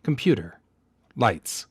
Computer. Lights.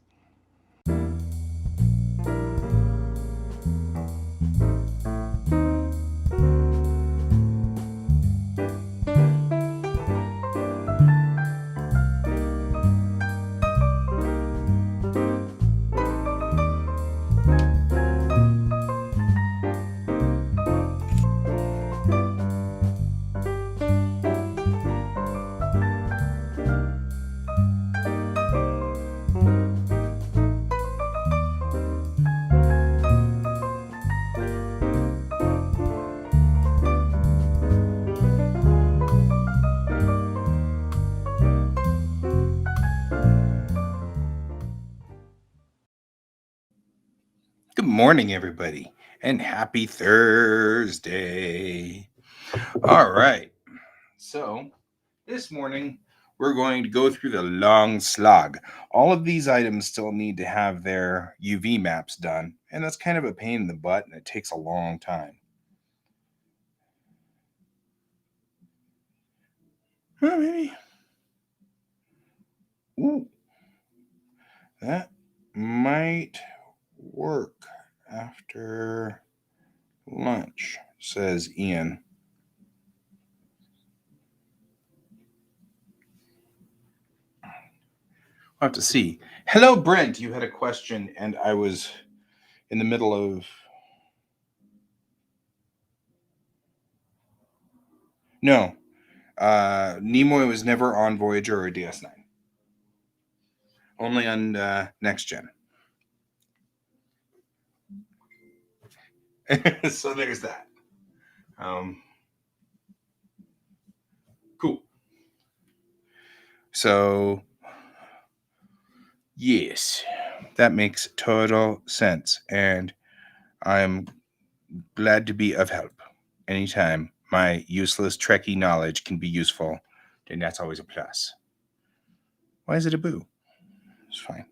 Good morning, everybody, and happy Thursday. All right. So, this morning, we're going to go through the long slog. All of these items still need to have their UV maps done, and that's kind of a pain in the butt, and it takes a long time. Well, maybe. Ooh, that might work after lunch, says Ian. We'll have to see. Hello, Brent. You had a question, and I was in the middle of. No, Nimoy was never on Voyager or DS9. Only on Next Gen. So there's that. Cool. So, yes, that makes total sense. And I'm glad to be of help. Anytime my useless Trekkie knowledge can be useful, then that's always a plus. Why is it a boo? It's fine.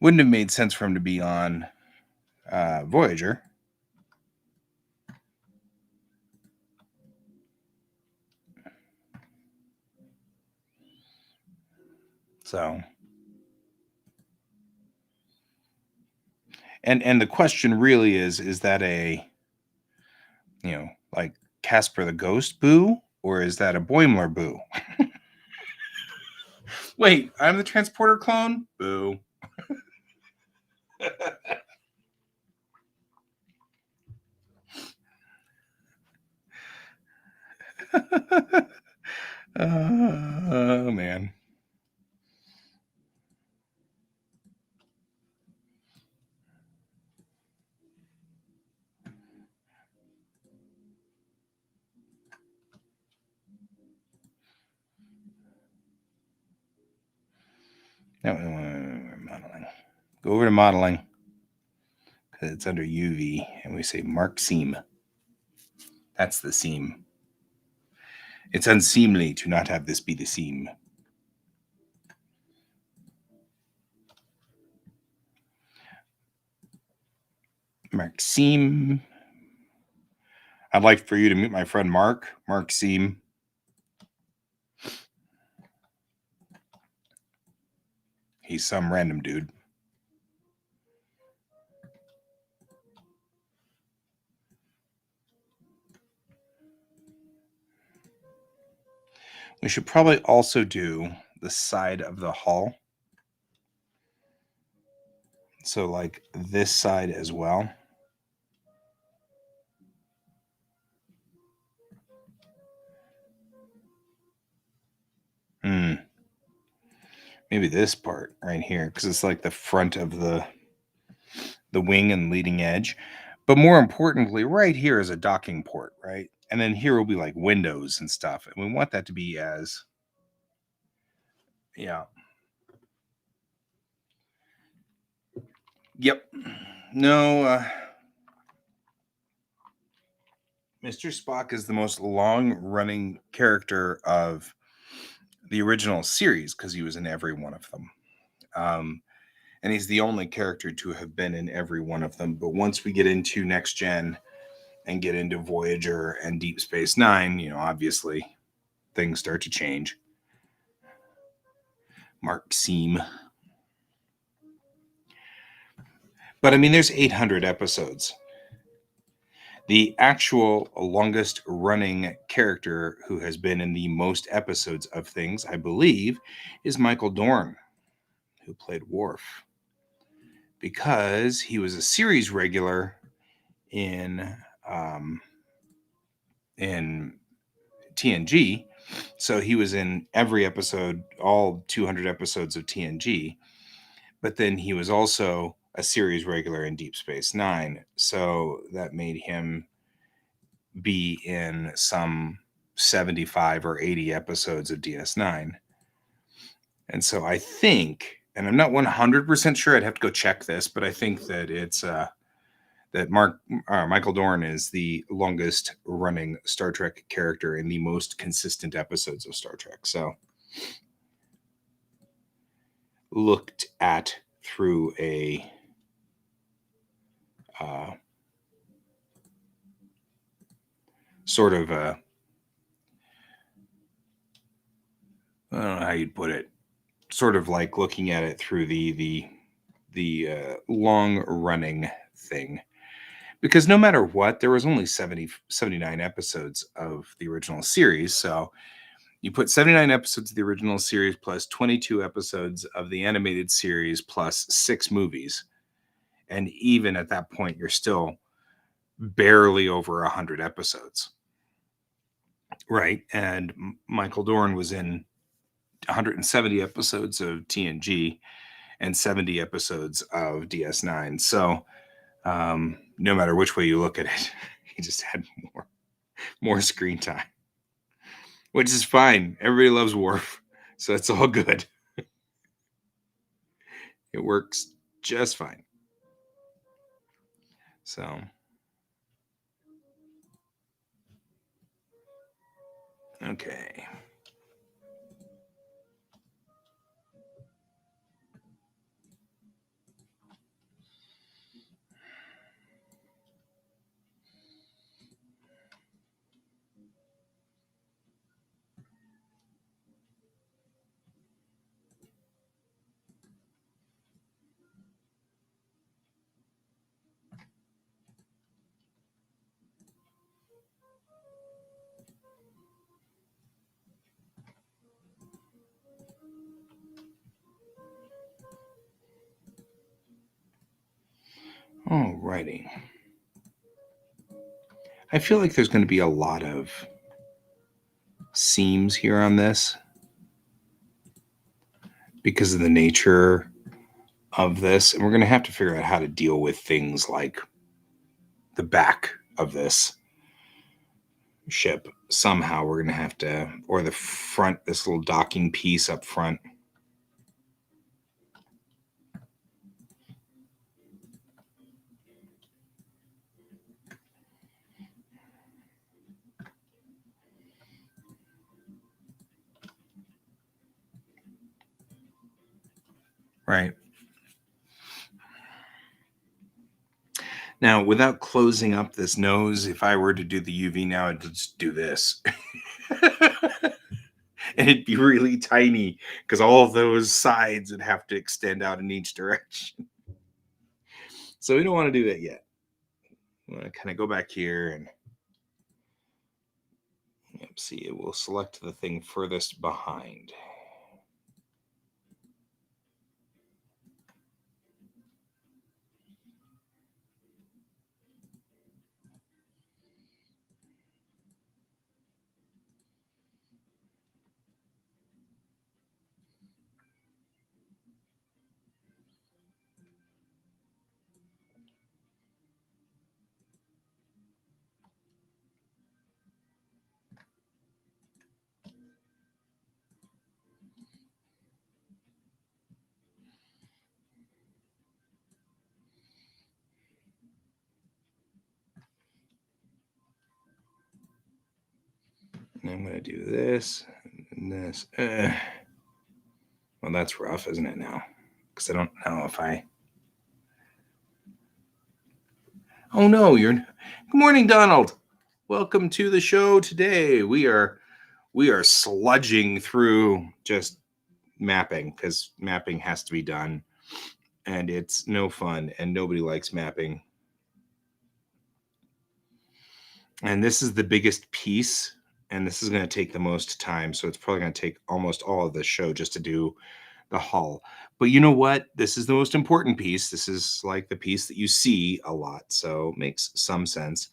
Wouldn't have made sense for him to be on Voyager. So, and the question really is that a, like Casper the Ghost boo, or is that a Boimler boo? Wait, I'm the transporter clone? Boo. Oh, man. No, modeling. Go over to modeling, because it's under UV, and we say mark seam. That's the seam. It's unseemly to not have this be the seam. Mark seam. I'd like for you to meet my friend Mark Seam. He's some random dude. We should probably also do the side of the hull. So, like this side as well. Maybe this part right here, because it's like the front of the wing and leading edge. But more importantly, right here is a docking port, right? And then here will be like windows and stuff. And we want that to be as, yeah. Yep. No, Mr. Spock is the most long-running character of the original series because he was in every one of them. And he's the only character to have been in every one of them. But once we get into Next Gen and get into Voyager and Deep Space Nine, obviously things start to change. Mark Seam. But I mean, there's 800 episodes. The actual longest running character who has been in the most episodes of things, I believe, is Michael Dorn, who played Worf, because he was a series regular in TNG. So he was in every episode, all 200 episodes of TNG. But then he was also a series regular in Deep Space Nine. So that made him be in some 75 or 80 episodes of DS9. And so I think, and I'm not 100% sure, I'd have to go check this, but I think that it's that Michael Dorn is the longest running Star Trek character in the most consistent episodes of Star Trek. So looked at through a sort of a, I don't know how you'd put it, sort of like looking at it through the long running thing, because no matter what, there was only 79 episodes of the original series. So you put 79 episodes of the original series plus 22 episodes of the animated series plus 6 movies, and even at that point you're still barely over 100 episodes, right? And Michael Dorn was in 170 episodes of TNG and 70 episodes of DS9. So no matter which way you look at it, he just had more screen time, which is fine. Everybody loves Worf, so it's all good. It works just fine. So okay. Alrighty. I feel like there's going to be a lot of seams here on this because of the nature of this, and we're going to have to figure out how to deal with things like the back of this ship. Somehow we're going to have to, or the front, this little docking piece up front. Right. Now, without closing up this nose, if I were to do the UV now, I'd just do this. And it'd be really tiny because all of those sides would have to extend out in each direction. So we don't want to do that yet. I'm going to kind of go back here and see, it will select the thing furthest behind. And I'm going to do this and this. Well, that's rough, isn't it now? Because I don't know if I... Oh, no, you're... Good morning, Donald. Welcome to the show today. We are sludging through just mapping, because mapping has to be done, and it's no fun, and nobody likes mapping. And this is the biggest piece, and this is going to take the most time, so it's probably going to take almost all of the show just to do the hull. But you know what? This is the most important piece. This is like the piece that you see a lot, so it makes some sense.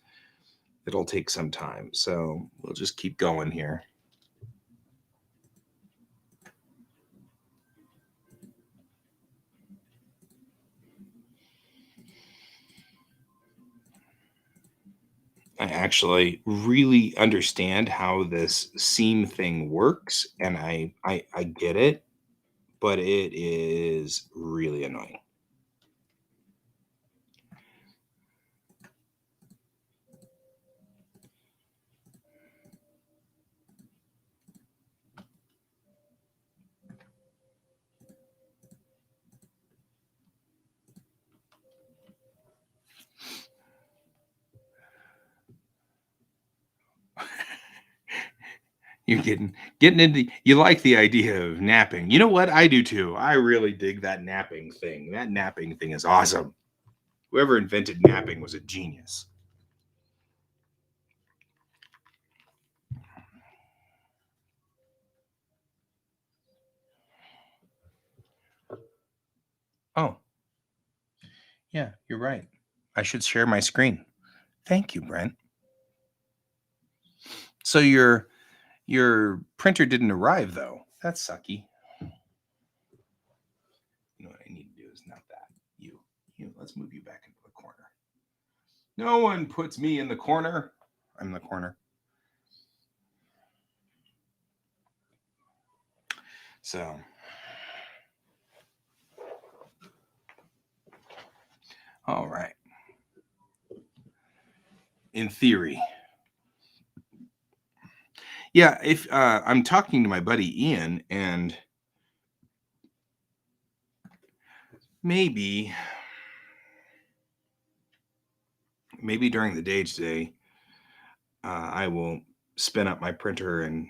It'll take some time, so we'll just keep going here. I actually really understand how this seam thing works, and I get it, but it is really annoying. You're getting into, you like the idea of napping. You know what? I do too. I really dig that napping thing. That napping thing is awesome. Whoever invented napping was a genius. Oh, yeah, you're right. I should share my screen. Thank you, Brent. So your printer didn't arrive though. That's sucky. You know what I need to do is not that. You. Let's move you back into the corner. No one puts me in the corner. I'm the corner. So, all right. In theory, yeah. If I'm talking to my buddy Ian, and maybe during the day today, I will spin up my printer and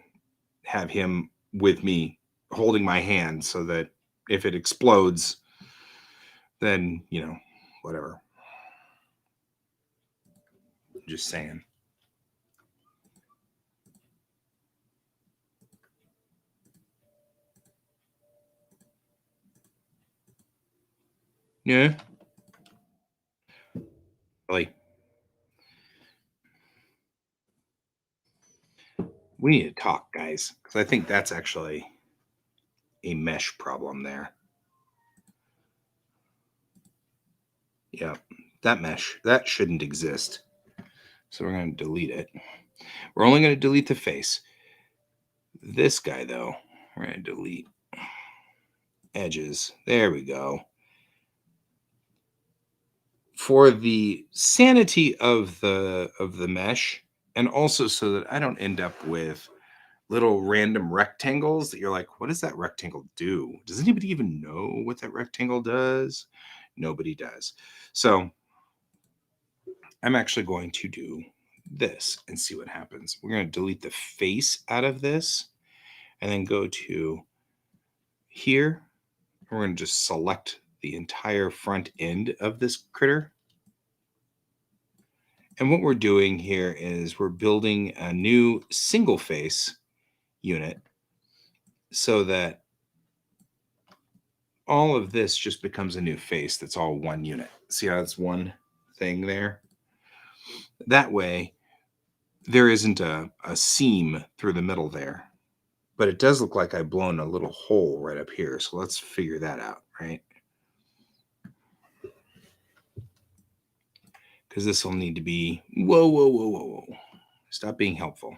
have him with me holding my hand so that if it explodes, then, whatever. Just saying. Yeah. Really. We need to talk, guys, because I think that's actually a mesh problem there. Yeah. That mesh, that shouldn't exist. So we're going to delete it. We're only going to delete the face. This guy, though, we're going to delete edges. There we go. For the sanity of the mesh, and also so that I don't end up with little random rectangles that you're like, what does that rectangle do? Does anybody even know what that rectangle does? Nobody does. So I'm actually going to do this and see what happens. We're going to delete the face out of this and then go to here. We're going to just select the entire front end of this critter. And what we're doing here is we're building a new single face unit so that all of this just becomes a new face that's all one unit. See how it's one thing there? That way, there isn't a seam through the middle there. But it does look like I've blown a little hole right up here. So let's figure that out, right? Because this will need to be, whoa, whoa, whoa, whoa, whoa. Stop being helpful.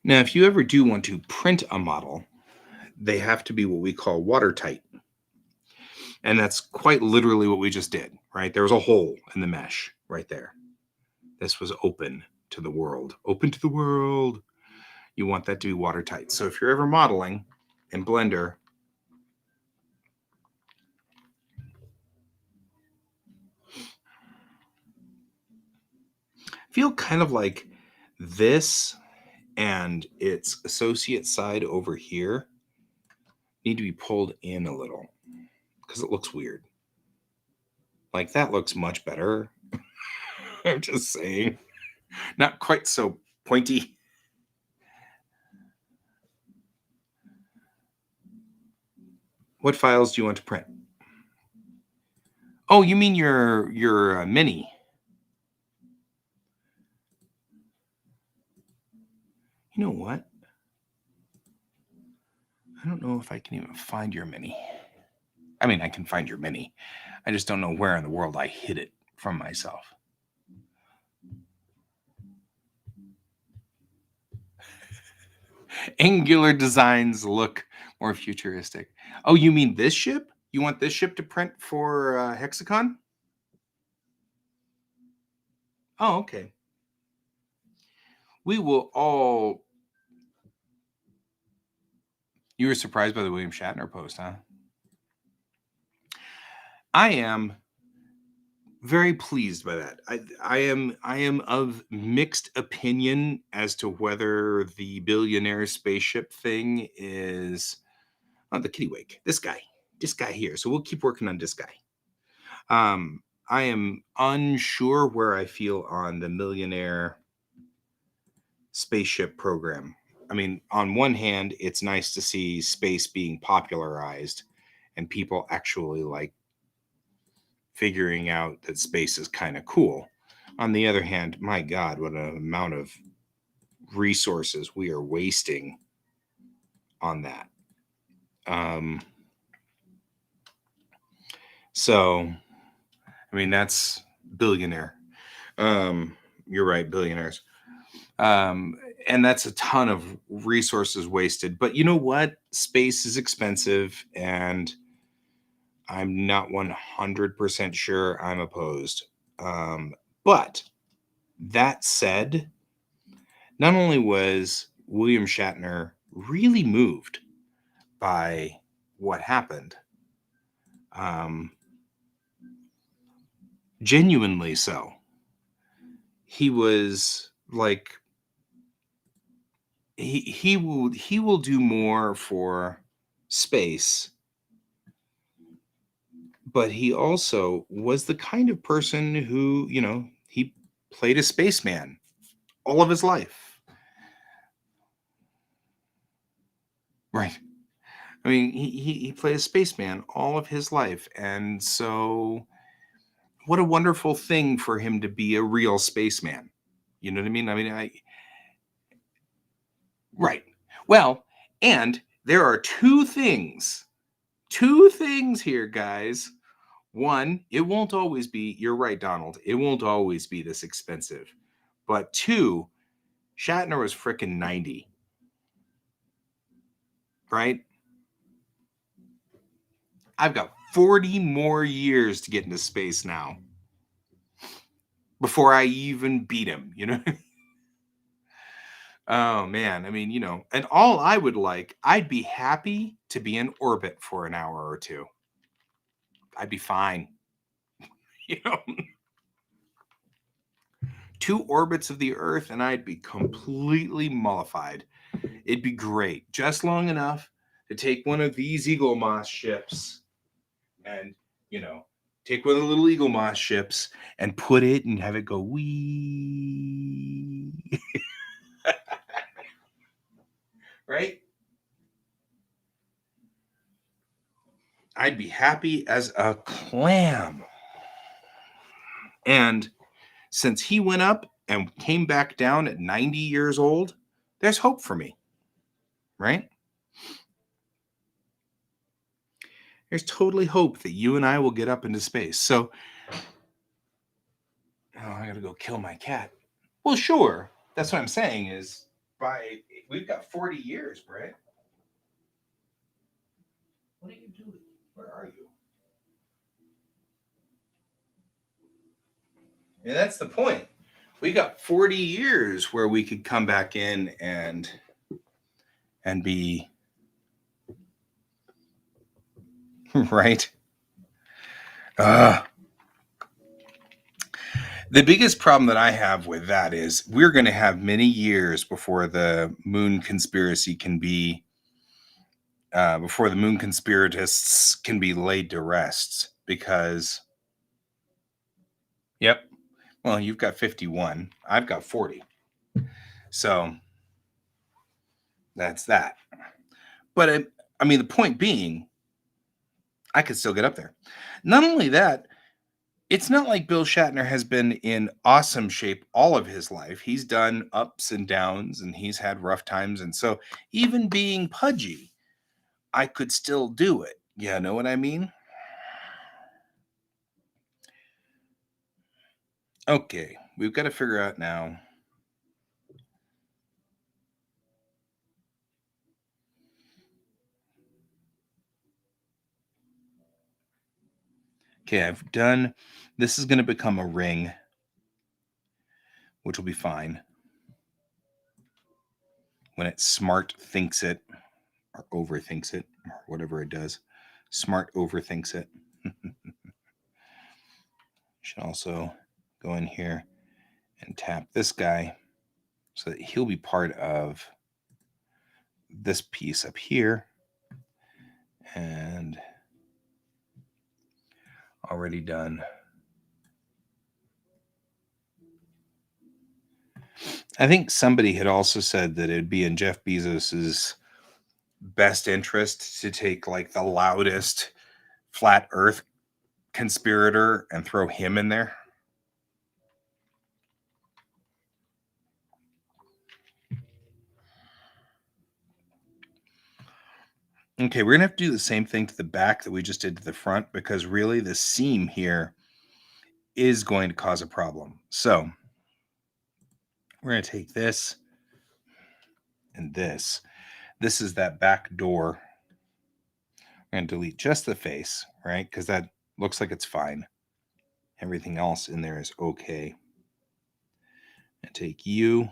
Now, if you ever do want to print a model, they have to be what we call watertight. And that's quite literally what we just did, right? There was a hole in the mesh right there. This was open to the world. Open to the world. You want that to be watertight. So if you're ever modeling in Blender, feel kind of like this and its associate side over here need to be pulled in a little because it looks weird. Like that looks much better. I'm just saying. Not quite so pointy. What files do you want to print? Oh, you mean your mini? You know what? I don't know if I can even find your mini. I mean, I can find your mini. I just don't know where in the world I hid it from myself. Angular designs look more futuristic. Oh, you mean this ship? You want this ship to print for Hexacon? Oh, okay. We will all. You were surprised by the William Shatner post, huh? I am very pleased by that. I am of mixed opinion as to whether the billionaire spaceship thing is the Kittiwake. This guy here. So we'll keep working on this guy. I am unsure where I feel on the millionaire spaceship program. I mean, on one hand, it's nice to see space being popularized and people actually like figuring out that space is kind of cool. On the other hand, my God, what an amount of resources we are wasting on that. So, I mean, that's billionaire. You're right, billionaires. And that's a ton of resources wasted. But you know what? Space is expensive, and I'm not 100% sure I'm opposed. But that said, not only was William Shatner really moved by what happened, genuinely so. He was like, he will do more for space, but he also was the kind of person who, he played a spaceman all of his life. Right. I mean, he played a spaceman all of his life. And so what a wonderful thing for him to be a real spaceman. You know what I mean? I mean, right. Well, and there are two things here, guys. One, it won't always be, you're right, Donald, it won't always be this expensive. But two, Shatner was freaking 90. Right? I've got 40 more years to get into space now before I even beat him, you know? Oh man, I mean, and all I would like, I'd be happy to be in orbit for an hour or two. I'd be fine. You know, 2 orbits of the Earth and I'd be completely mollified. It'd be great. Just long enough to take one of these Eagle Moss ships and, take one of the little Eagle Moss ships and put it and have it go wee. Right? I'd be happy as a clam. And since he went up and came back down at 90 years old, there's hope for me. Right? There's totally hope that you and I will get up into space. So, I got to go kill my cat. Well, sure. That's what I'm saying is we've got 40 years, Brett. What are you doing? Where are you? And that's the point. We got 40 years where we could come back in and be right. The biggest problem that I have with that is we're going to have many years before the moon conspiracy can be, before the moon conspiratists can be laid to rest. Because, yep, well, you've got 51, I've got 40. So that's that. But I mean, the point being, I could still get up there. Not only that, it's not like Bill Shatner has been in awesome shape all of his life. He's done ups and downs and he's had rough times. And so, even being pudgy, I could still do it. You know what I mean? Okay, we've got to figure out now. Okay, I've done. This is going to become a ring, which will be fine when it smart thinks it or overthinks it or whatever it does. Smart overthinks it. Should also go in here and tap this guy so that he'll be part of this piece up here. And already done. I think somebody had also said that it'd be in Jeff Bezos's best interest to take like the loudest flat earth conspirator and throw him in there. Okay, we're gonna have to do the same thing to the back that we just did to the front, because really the seam here is going to cause a problem. So we're gonna take this and this. This is that back door. We're gonna delete just the face, right? Because that looks like it's fine. Everything else in there is okay. And take you.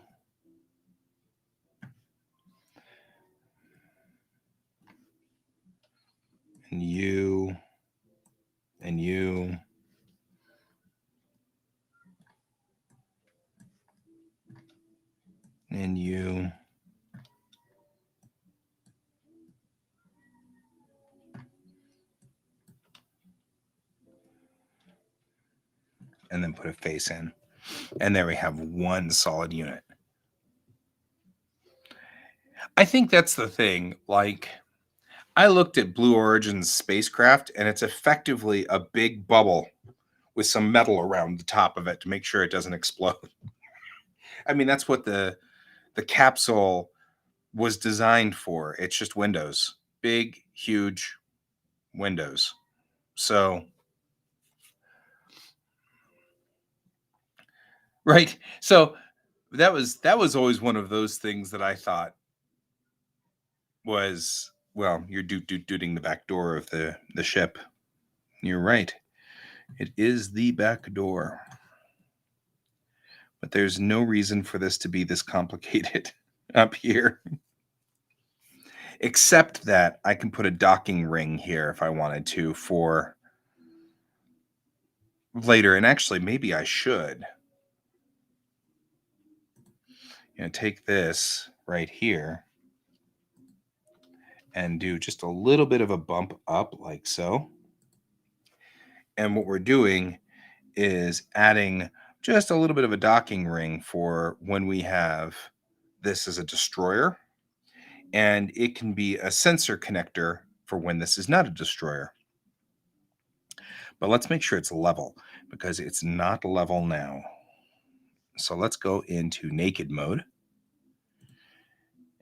And you. And you. And you. And then put a face in. And there we have one solid unit. I think that's the thing. Like, I looked at Blue Origin's spacecraft, and it's effectively a big bubble with some metal around the top of it to make sure it doesn't explode. I mean, that's what the capsule was designed for. It's just windows, big, huge windows. So, right. So that was always one of those things that I thought was, well, you're dooting the back door of the ship. You're right. It is the back door. But there's no reason for this to be this complicated up here. Except that I can put a docking ring here if I wanted to for later. And actually, maybe I should. Take this right here and do just a little bit of a bump up like so. And what we're doing is adding just a little bit of a docking ring for when we have this as a destroyer. And it can be a sensor connector for when this is not a destroyer. But let's make sure it's level, because it's not level now. So let's go into naked mode.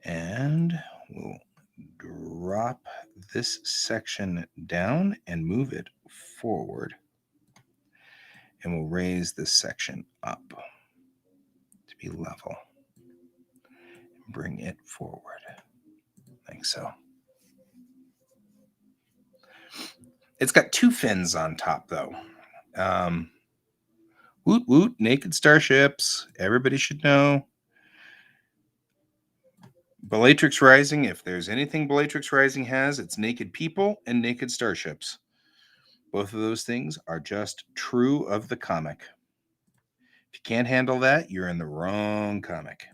And we'll drop this section down and move it forward. And we'll raise this section up to be level. Bring it forward, like so. It's got two fins on top, though. Woot woot, naked starships. Everybody should know. Bellatrix Rising, if there's anything Bellatrix Rising has, it's naked people and naked starships. Both of those things are just true of the comic. can't handle that, you're in the wrong comic.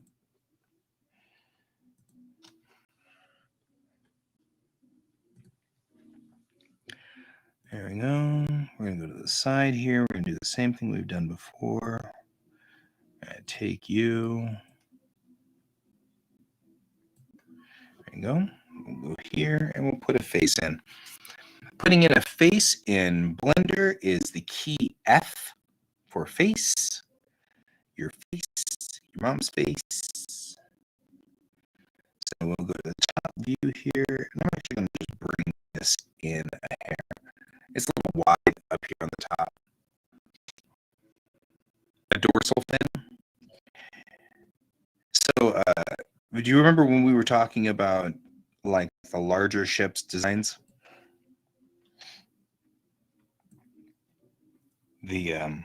There we go. We're going to go to the side here. We're going to do the same thing we've done before. Take you. There you go. We'll go here and we'll put a face in. Putting in a face in Blender is the key F for face. Your face, your mom's face. So we'll go to the top view here. And I'm actually going to just bring this in a hair. It's a little wide up here on the top. A dorsal fin. So, do you remember when we were talking about like the larger ships designs? The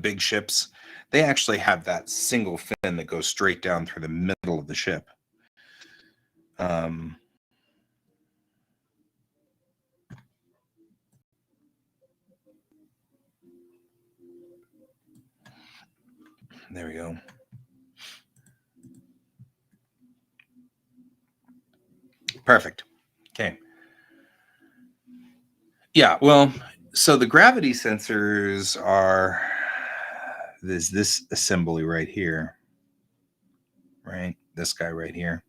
big ships, they actually have that single fin that goes straight down through the middle of the ship. There we go. Perfect. Okay. Yeah, well, so the gravity sensors are this assembly right here, right? This guy right here.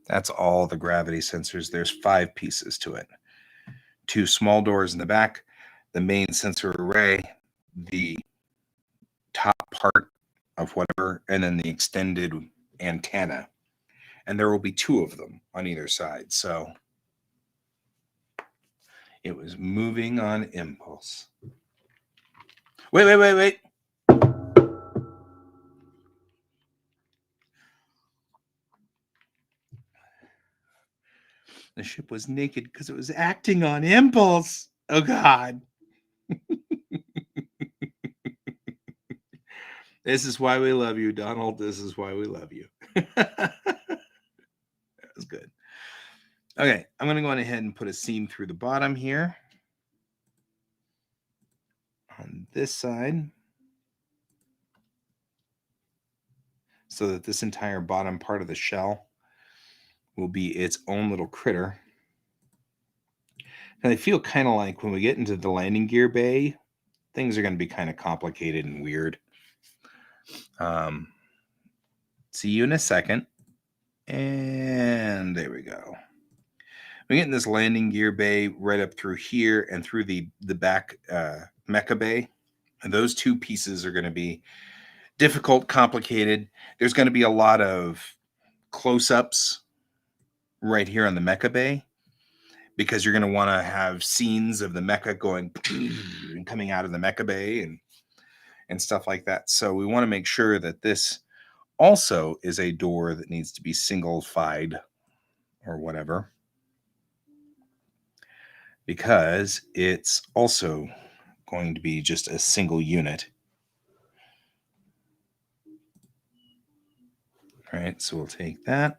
That's all the gravity sensors. There's 5 pieces to it. 2 small doors in the back, the main sensor array, the top part of whatever, and then the extended antenna. And there will be 2 of them on either side. So it was moving on impulse. Wait. The ship was naked because it was acting on impulse. Oh, God. This is why we love you, Donald. This is why we love you. That was good. Okay, I'm going to go on ahead and put a seam through the bottom here. On this side. So that this entire bottom part of the shell will be its own little critter. And I feel kind of like when we get into the landing gear bay, things are going to be kind of complicated and weird. See you in a second. And there we go. We get in this landing gear bay right up through here and through the back mecha bay. And those 2 pieces are going to be difficult, complicated. There's going to be a lot of close-ups right here on the mecha bay, because you're going to want to have scenes of the mecha going and coming out of the mecha bay and stuff like that. So we want to make sure that this also is a door that needs to be single-fied or whatever, because it's also going to be just a single unit. All right, so we'll take that,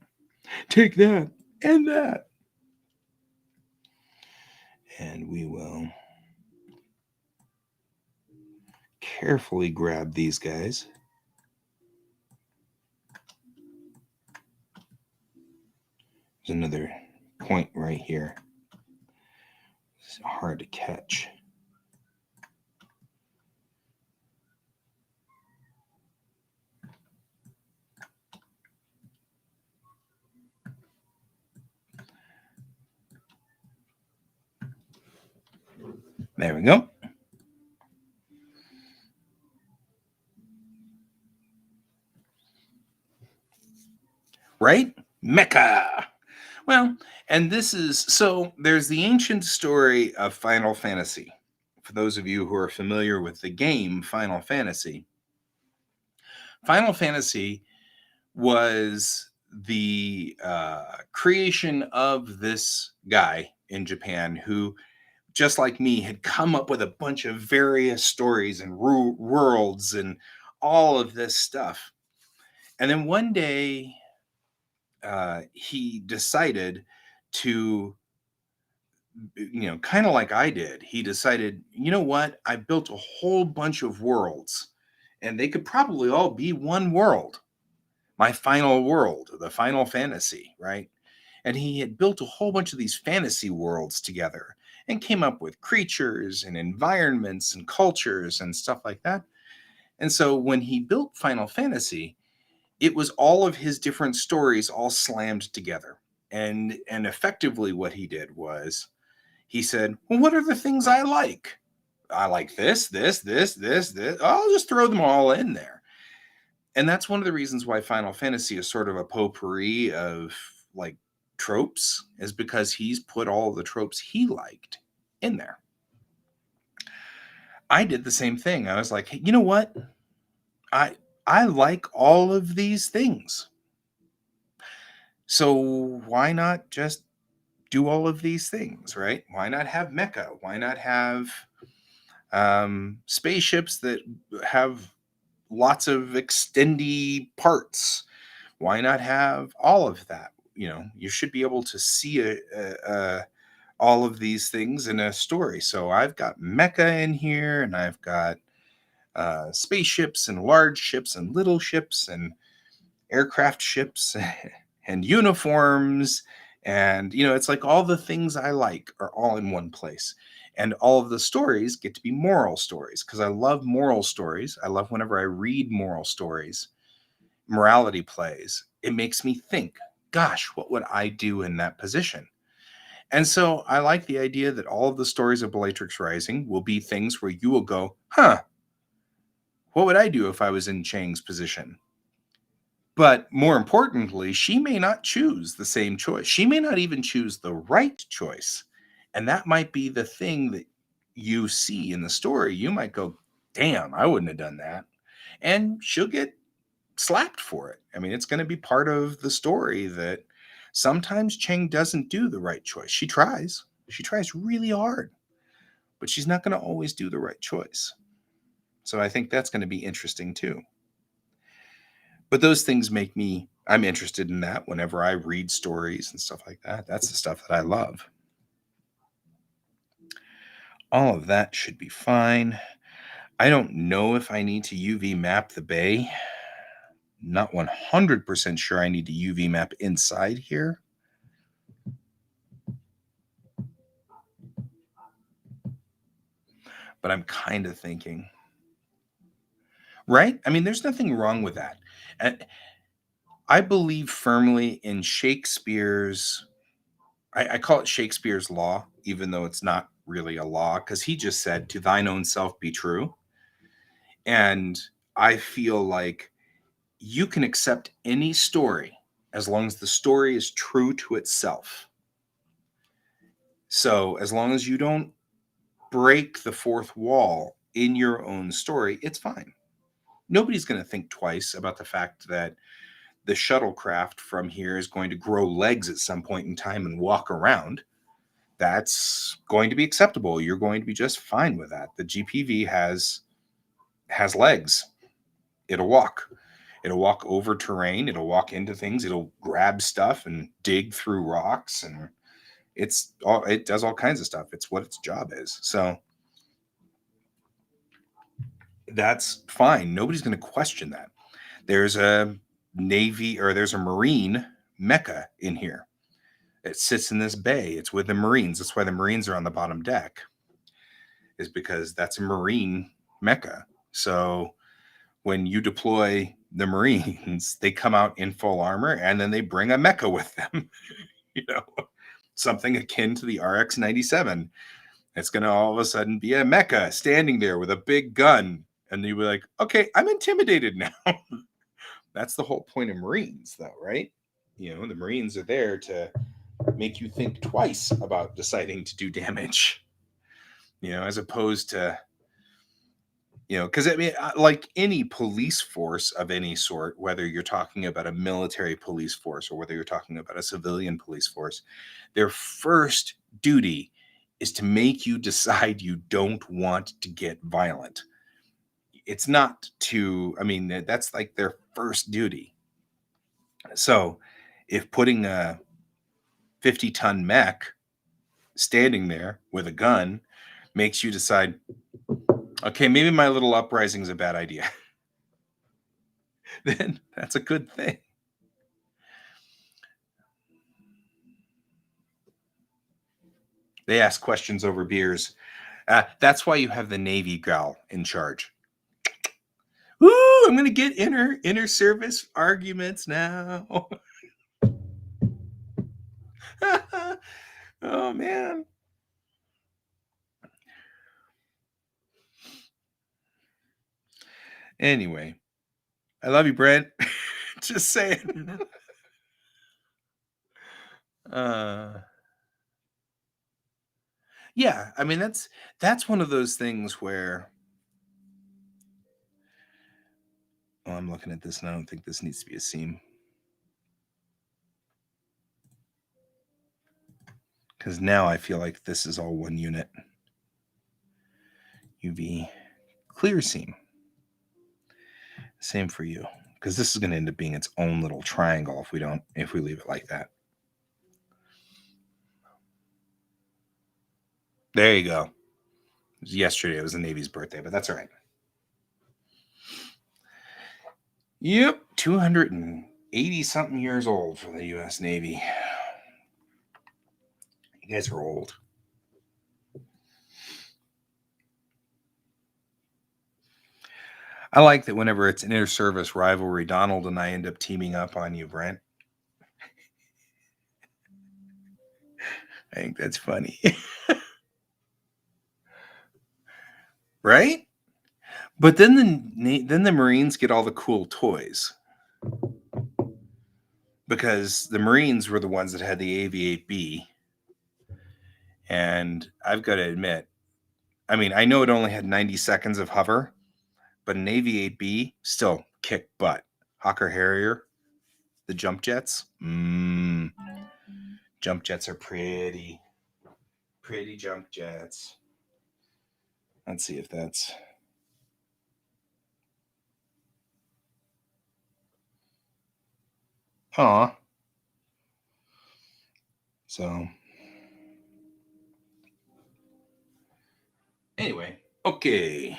and that. And we will carefully grab these guys. There's another point right here. It's hard to catch. There we go. Right? Mecha. Well, and this is, so there's the ancient story of Final Fantasy. For those of you who are familiar with the game Final Fantasy, Final Fantasy was the creation of this guy in Japan who, just like me, had come up with a bunch of various stories and worlds and all of this stuff. And then one day, he decided to kind of like I did, he decided, you know what? I built a whole bunch of worlds, and they could probably all be one world. My final world, the final fantasy, right? And he had built a whole bunch of these fantasy worlds together and came up with creatures and environments and cultures and stuff like that. And so when he built Final Fantasy, it was all of his different stories all slammed together. And effectively what he did was he said, well, what are the things I like? I like this. I'll just throw them all in there. And that's one of the reasons why Final Fantasy is sort of a potpourri of like tropes, is because he's put all the tropes he liked in there. I did the same thing. I was like, hey, you know what? I I like all of these things. So why not just do all of these things, right? Why not have mecha? Why not have spaceships that have lots of extendy parts? Why not have all of that? You should be able to see all of these things in a story. So I've got mecha in here, and I've got spaceships and large ships and little ships and aircraft ships and uniforms. And, it's like all the things I like are all in one place. And all of the stories get to be moral stories because I love moral stories. I love whenever I read moral stories, morality plays. It makes me think, gosh, what would I do in that position? And so I like the idea that all of the stories of Bellatrix Rising will be things where you will go, huh, what would I do if I was in Chang's position? But more importantly, she may not choose the same choice. She may not even choose the right choice. And that might be the thing that you see in the story. You might go, damn, I wouldn't have done that. And she'll get slapped for it. I mean, it's going to be part of the story that sometimes Chang doesn't do the right choice. She tries. She tries really hard, but she's not going to always do the right choice. So I think that's going to be interesting too. But those things I'm interested in that whenever I read stories and stuff like that. That's the stuff that I love. All of that should be fine. I don't know if I need to UV map the bay. Not 100% sure I need to UV map inside here. But I'm kind of thinking, right? I mean, there's nothing wrong with that. And I believe firmly in Shakespeare's, I call it Shakespeare's law, even though it's not really a law, because he just said, to thine own self be true. And I feel like you can accept any story as long as the story is true to itself. So as long as you don't break the fourth wall in your own story, it's fine. Nobody's going to think twice about the fact that the shuttlecraft from here is going to grow legs at some point in time and walk around. That's going to be acceptable. You're going to be just fine with that. The GPV has legs. It'll walk. It'll walk over terrain. It'll walk into things. It'll grab stuff and dig through rocks, and it does all kinds of stuff. It's what its job is. So that's fine. Nobody's going to question that. There's a Navy, or there's a Marine mecha in here. It sits in this bay. It's with the Marines. That's why the Marines are on the bottom deck, is because that's a Marine mecha. So when you deploy the Marines, they come out in full armor and then they bring a mecha with them, you know, something akin to the RX-97. It's going to all of a sudden be a mecha standing there with a big gun. And you'll be like, okay, I'm intimidated now. That's the whole point of Marines, though, right? The Marines are there to make you think twice about deciding to do damage, as opposed to, because I mean, like any police force of any sort, whether you're talking about a military police force or whether you're talking about a civilian police force, their first duty is to make you decide you don't want to get violent. It's not to, I mean, that's like their first duty. So if putting a 50-ton mech standing there with a gun makes you decide, okay, maybe my little uprising is a bad idea. Then that's a good thing. They ask questions over beers. That's why you have the Navy gal in charge. Ooh, I'm gonna get inner service arguments now. Oh man. Anyway, I love you, Brent. Just saying. Yeah, I mean that's one of those things where, oh, I'm looking at this and I don't think this needs to be a seam. Because now I feel like this is all one unit. UV clear seam. Same for you. Because this is going to end up being its own little triangle if we leave it like that. There you go. Yesterday it was the Navy's birthday, but that's all right. Yep, 280 something years old for the US Navy. You guys are old. I like that whenever it's an inter-service rivalry, Donald and I end up teaming up on you, Brent. I think that's funny. Right? But then the Marines get all the cool toys. Because the Marines were the ones that had the AV-8B. And I've got to admit, I mean, I know it only had 90 seconds of hover, but an AV-8B still kicked butt. Hawker Harrier, the jump jets. Jump jets are pretty. Pretty jump jets. Let's see if that's... Aw. So... Anyway, okay.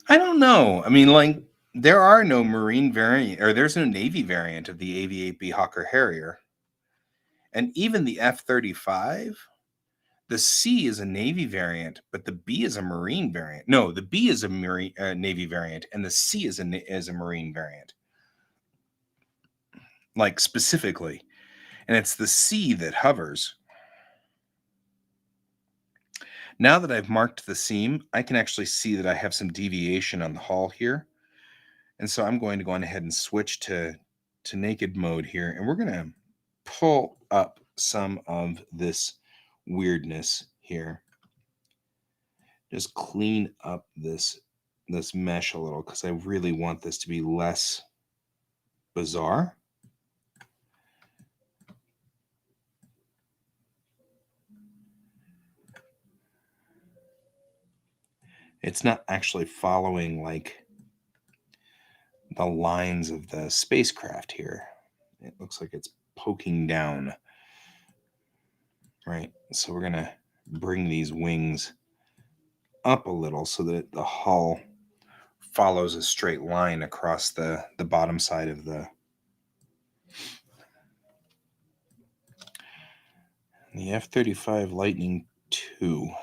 I don't know. I mean, like, there are no Marine variant, or there's no Navy variant of the AV-8B Hawker Harrier. And even the F-35, the C is a Navy variant, but the B is a Marine variant. No, the B is a Navy variant, and the C is a Marine variant. Like, specifically. And it's the C that hovers. Now that I've marked the seam, I can actually see that I have some deviation on the hull here. And so I'm going to go on ahead and switch to naked mode here. And we're going to pull up some of this weirdness here. Just clean up this mesh a little because I really want this to be less bizarre. It's not actually following like the lines of the spacecraft here. It looks like it's poking down. Right, so we're going to bring these wings up a little so that the hull follows a straight line across the bottom side of the F-35 Lightning II.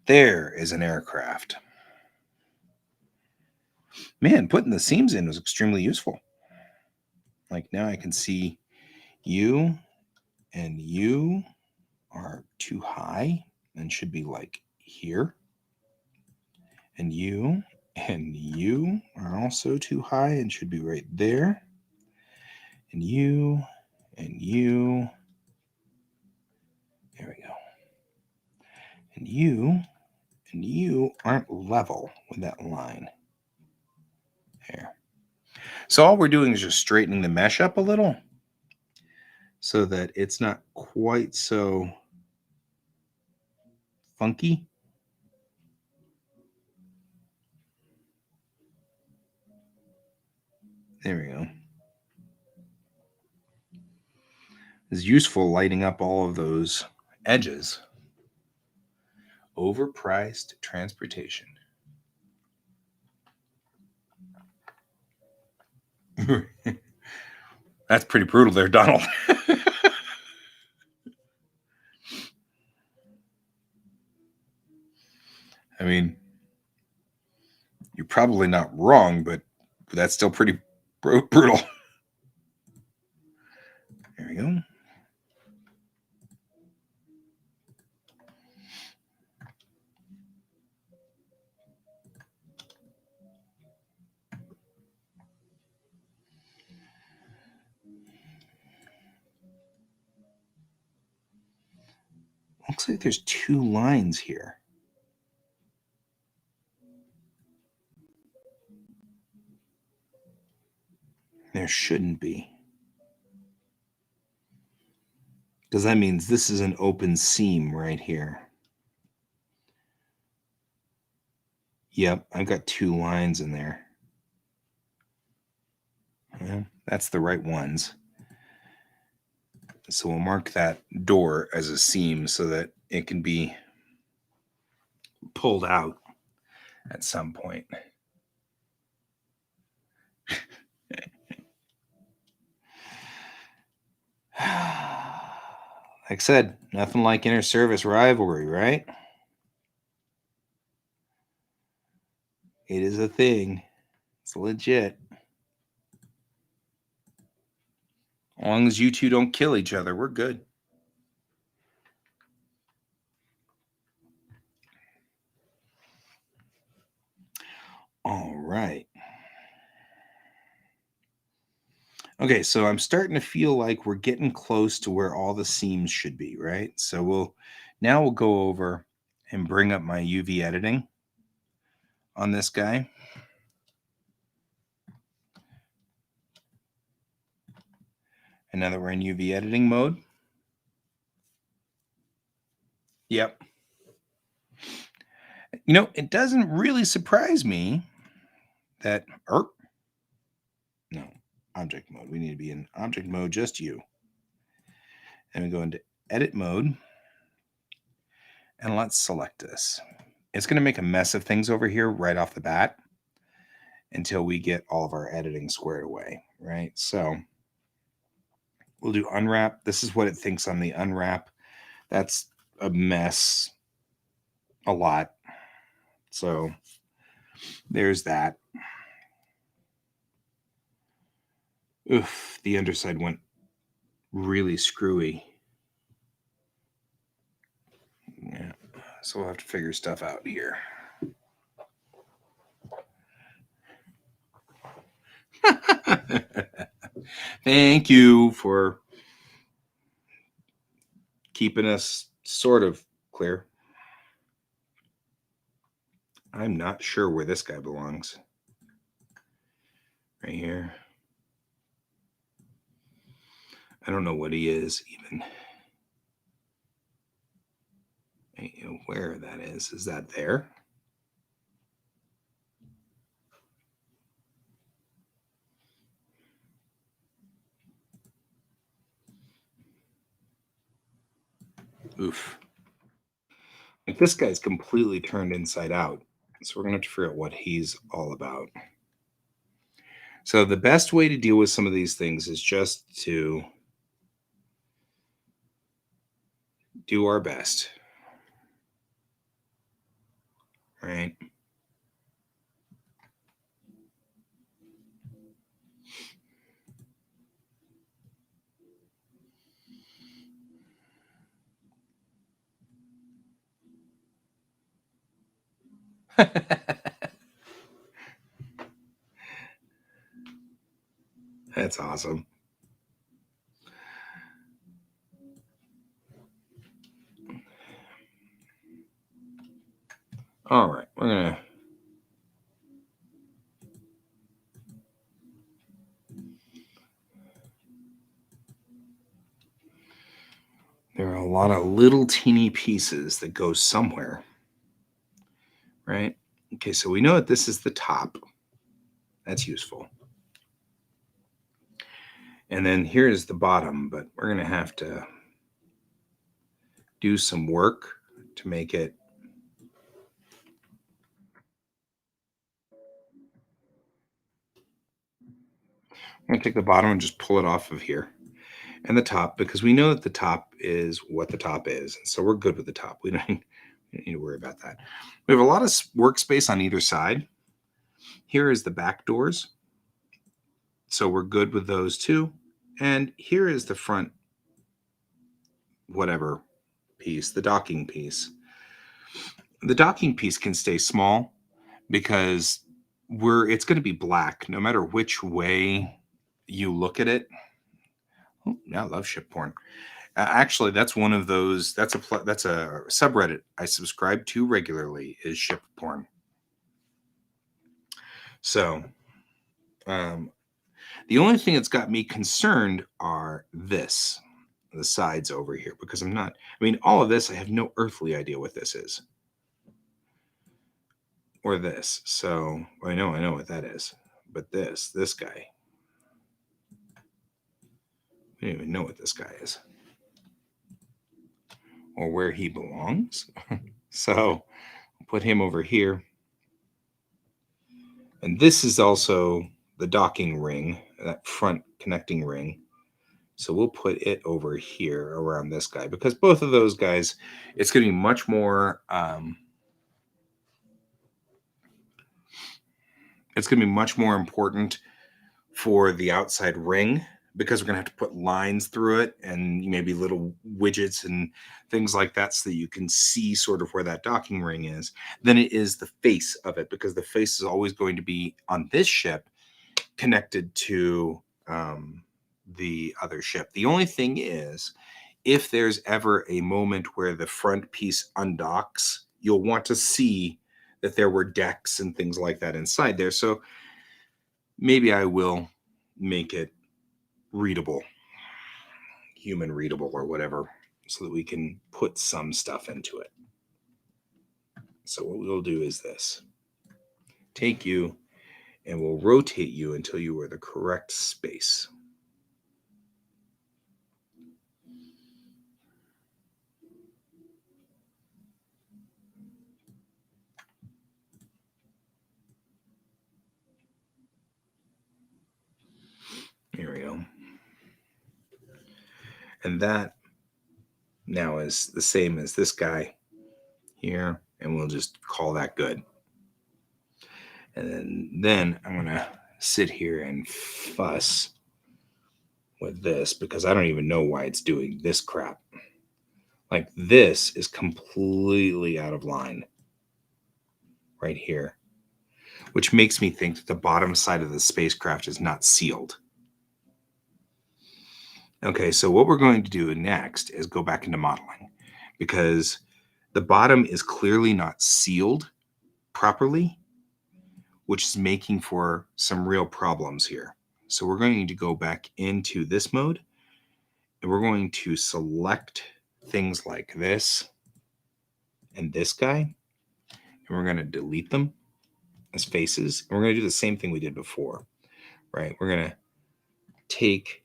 There is an aircraft. Man, putting the seams in was extremely useful. Like now I can see you and you are too high and should be like here. And you are also too high and should be right there. And you, there we go. And you aren't level with that line. There. So all we're doing is just straightening the mesh up a little so that it's not quite so funky. There we go. It's useful lighting up all of those edges. Overpriced transportation. That's pretty brutal there, Donald. I mean, you're probably not wrong, but that's still pretty brutal. There we go. Looks like there's 2 lines here. There shouldn't be. Because that means this is an open seam right here. Yep, I've got 2 lines in there. Well, that's the right ones. So we'll mark that door as a seam so that it can be pulled out at some point. Like I said, nothing like inter-service rivalry, right? It is a thing. It's legit. As long as you two don't kill each other, we're good. All right. Okay, so I'm starting to feel like we're getting close to where all the seams should be, right? So we'll go over and bring up my UV editing on this guy. And now that we're in UV editing mode. Yep. You know, it doesn't really surprise me that no, object mode. We need to be in object mode, just you. And we go into edit mode. And let's select this. It's going to make a mess of things over here right off the bat until we get all of our editing squared away, right? So we'll do unwrap. This is what it thinks on the unwrap. That's a mess a lot. So there's that. Oof, the underside went really screwy. Yeah, so we'll have to figure stuff out here. Thank you for keeping us sort of clear. I'm not sure where this guy belongs. Right here. I don't know what he is even. Where that is. Is that there? Oof. Like this guy's completely turned inside out. So we're going to have to figure out what he's all about. So the best way to deal with some of these things is just to do our best. Right? That's awesome. All right, we're going to there are a lot of little teeny pieces that go somewhere. Right? Okay, so we know that this is the top. That's useful. And then here's the bottom, but we're going to have to do some work to make it. I'm going to take the bottom and just pull it off of here. And the top, because we know that the top is what the top is. And so we're good with the top. We don't need to worry about that. We have a lot of workspace on either side. Here is the back doors. So we're good with those too. And here is the front, whatever piece, the docking piece. The docking piece can stay small because it's going to be black no matter which way you look at it. Oh, yeah, I love ship porn. Actually, that's one of those. That's a subreddit I subscribe to regularly. Is ship porn. So, the only thing that's got me concerned are the sides over here, because I'm not. I mean, all of this, I have no earthly idea what this is, or this. So I know what that is, but this guy, I don't even know what this guy is, or where he belongs. So put him over here. And this is also the docking ring, that front connecting ring. So we'll put it over here around this guy, because both of those guys, it's going to be much more, it's going to be much more important for the outside ring, because we're going to have to put lines through it and maybe little widgets and things like that so that you can see sort of where that docking ring is, than it is the face of it, because the face is always going to be on this ship connected to the other ship. The only thing is, if there's ever a moment where the front piece undocks, you'll want to see that there were decks and things like that inside there. So maybe I will make it readable, human readable or whatever, so that we can put some stuff into it. So what we'll do is this: take you and we'll rotate you until you are the correct space. Here we go. And that now is the same as this guy here, and we'll just call that good. And then I'm going to sit here and fuss with this, because I don't even know why it's doing this crap. Like, this is completely out of line right here, which makes me think that the bottom side of the spacecraft is not sealed. Okay, so what we're going to do next is go back into modeling, because the bottom is clearly not sealed properly, which is making for some real problems here. So we're going to go back into this mode, and we're going to select things like this and this guy, and we're going to delete them as faces. And we're going to do the same thing we did before, right? We're going to take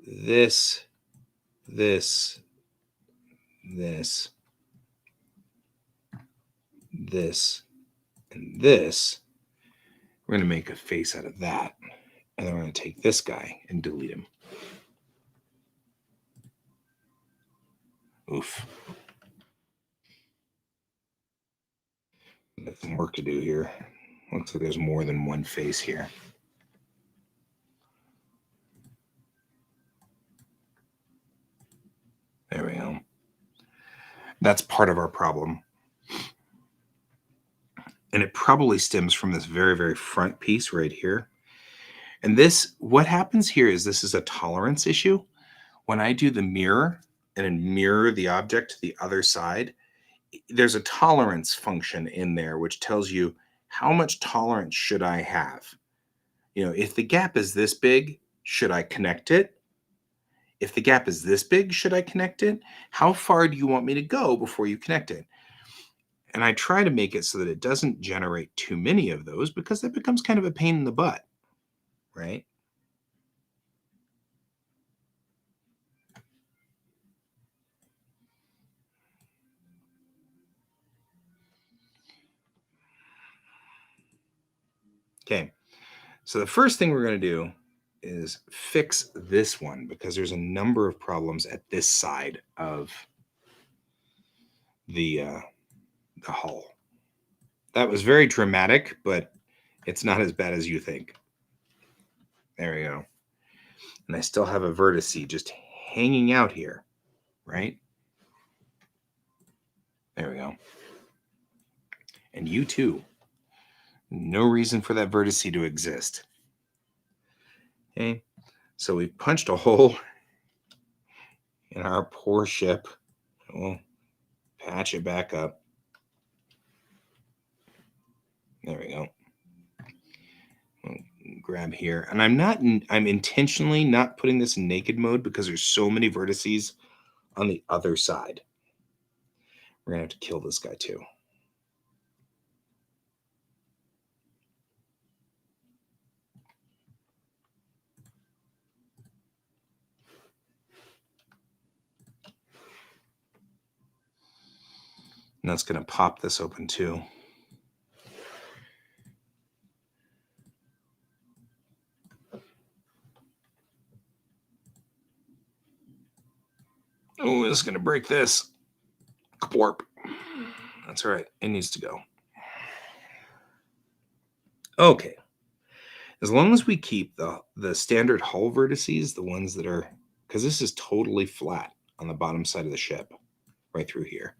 this, this, this, this, and this. We're going to make a face out of that. And then we're going to take this guy and delete him. Oof. Got some work to do here. Looks like there's more than one face here. There we go. That's part of our problem. And it probably stems from this very, very front piece right here. And this, what happens here is, this is a tolerance issue. When I do the mirror and mirror the object to the other side, there's a tolerance function in there which tells you how much tolerance should I have. You know, if the gap is this big, should I connect it? If the gap is this big, should I connect it? How far do you want me to go before you connect it? And I try to make it so that it doesn't generate too many of those, because that becomes kind of a pain in the butt, right? Okay. So the first thing we're going to do is fix this one because there's a number of problems at this side of the hull. That was very dramatic, but it's not as bad as you think. There we go. And I still have a vertex just hanging out here, right? There we go. And you too. No reason for that vertex to exist. Okay. So we've punched a hole in our poor ship. We'll patch it back up. There we go. We'll grab here. And I'm intentionally not putting this in naked mode because there's so many vertices on the other side. We're going to have to kill this guy too. And that's going to pop this open too. Oh, it's going to break this. Warp. That's all right. It needs to go. Okay. As long as we keep the standard hull vertices, the ones that are, because this is totally flat on the bottom side of the ship, right through here.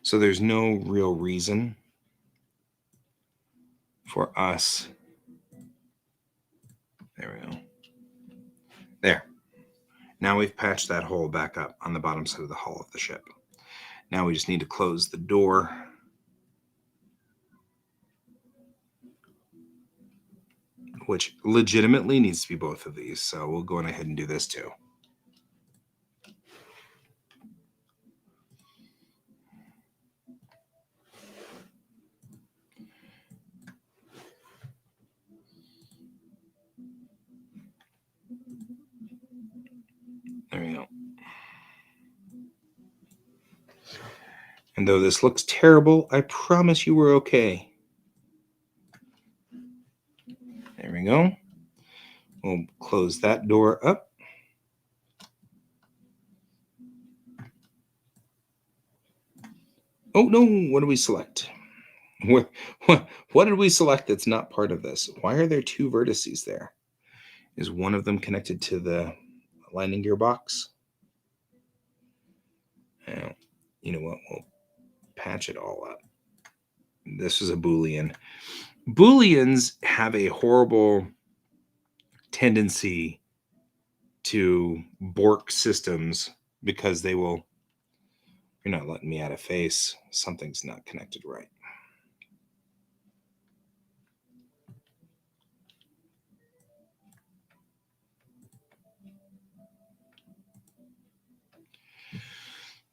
So there's no real reason for us. There we go. There. Now we've patched that hole back up on the bottom side of the hull of the ship. Now we just need to close the door. Which legitimately needs to be both of these. So we'll go on ahead and do this too. There we go. And though this looks terrible, I promise you we're okay. There we go. We'll close that door up. Oh, no. What do we select? What did we select that's not part of this? Why are there two vertices there? Is one of them connected to the landing gear box? You know what? We'll patch it all up. This is a Boolean. Booleans have a horrible tendency to bork systems because they will. You're not letting me add a face. Something's not connected right.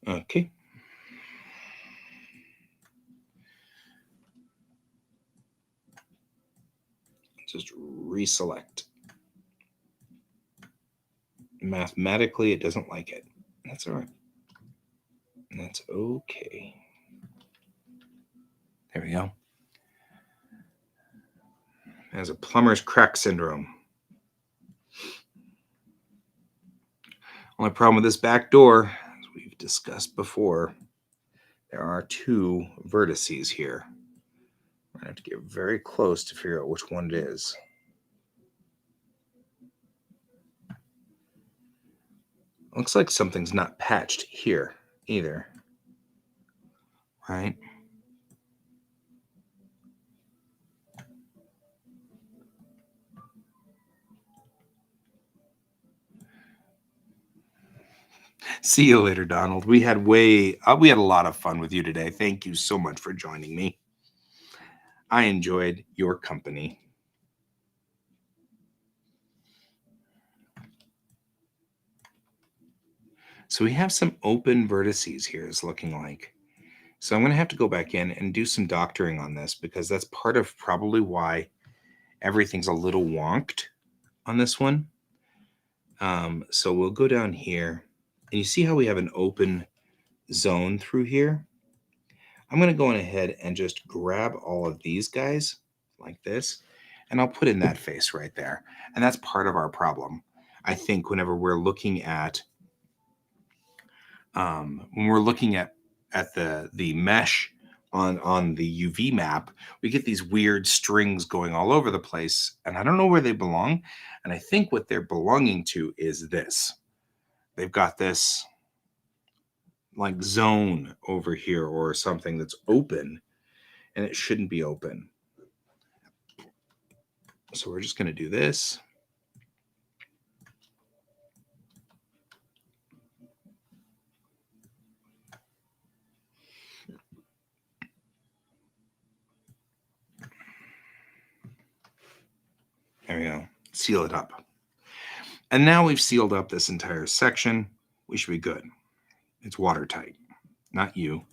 Okay. Just reselect. Mathematically, it doesn't like it. That's all right. That's okay. There we go. It has a plumber's crack syndrome. Only problem with this back door, as we've discussed before, there are two vertices here. We're going to have to get very close to figure out which one it is. Looks like something's not patched here either. Right? See you later, Donald. We had a lot of fun with you today. Thank you so much for joining me. I enjoyed your company. So we have some open vertices here, it's looking like. So I'm going to have to go back in and do some doctoring on this because that's part of probably why everything's a little wonked on this one. So we'll go down here and you see how we have an open zone through here. I'm going to go ahead and just grab all of these guys like this, and I'll put in that face right there. And that's part of our problem. I think whenever we're looking at the mesh on the UV map, we get these weird strings going all over the place, and I don't know where they belong. And I think what they're belonging to is this. They've got this like zone over here or something that's open, and it shouldn't be open. So we're just going to do this. There we go. Seal it up. And now we've sealed up this entire section. We should be good. It's watertight. Not you.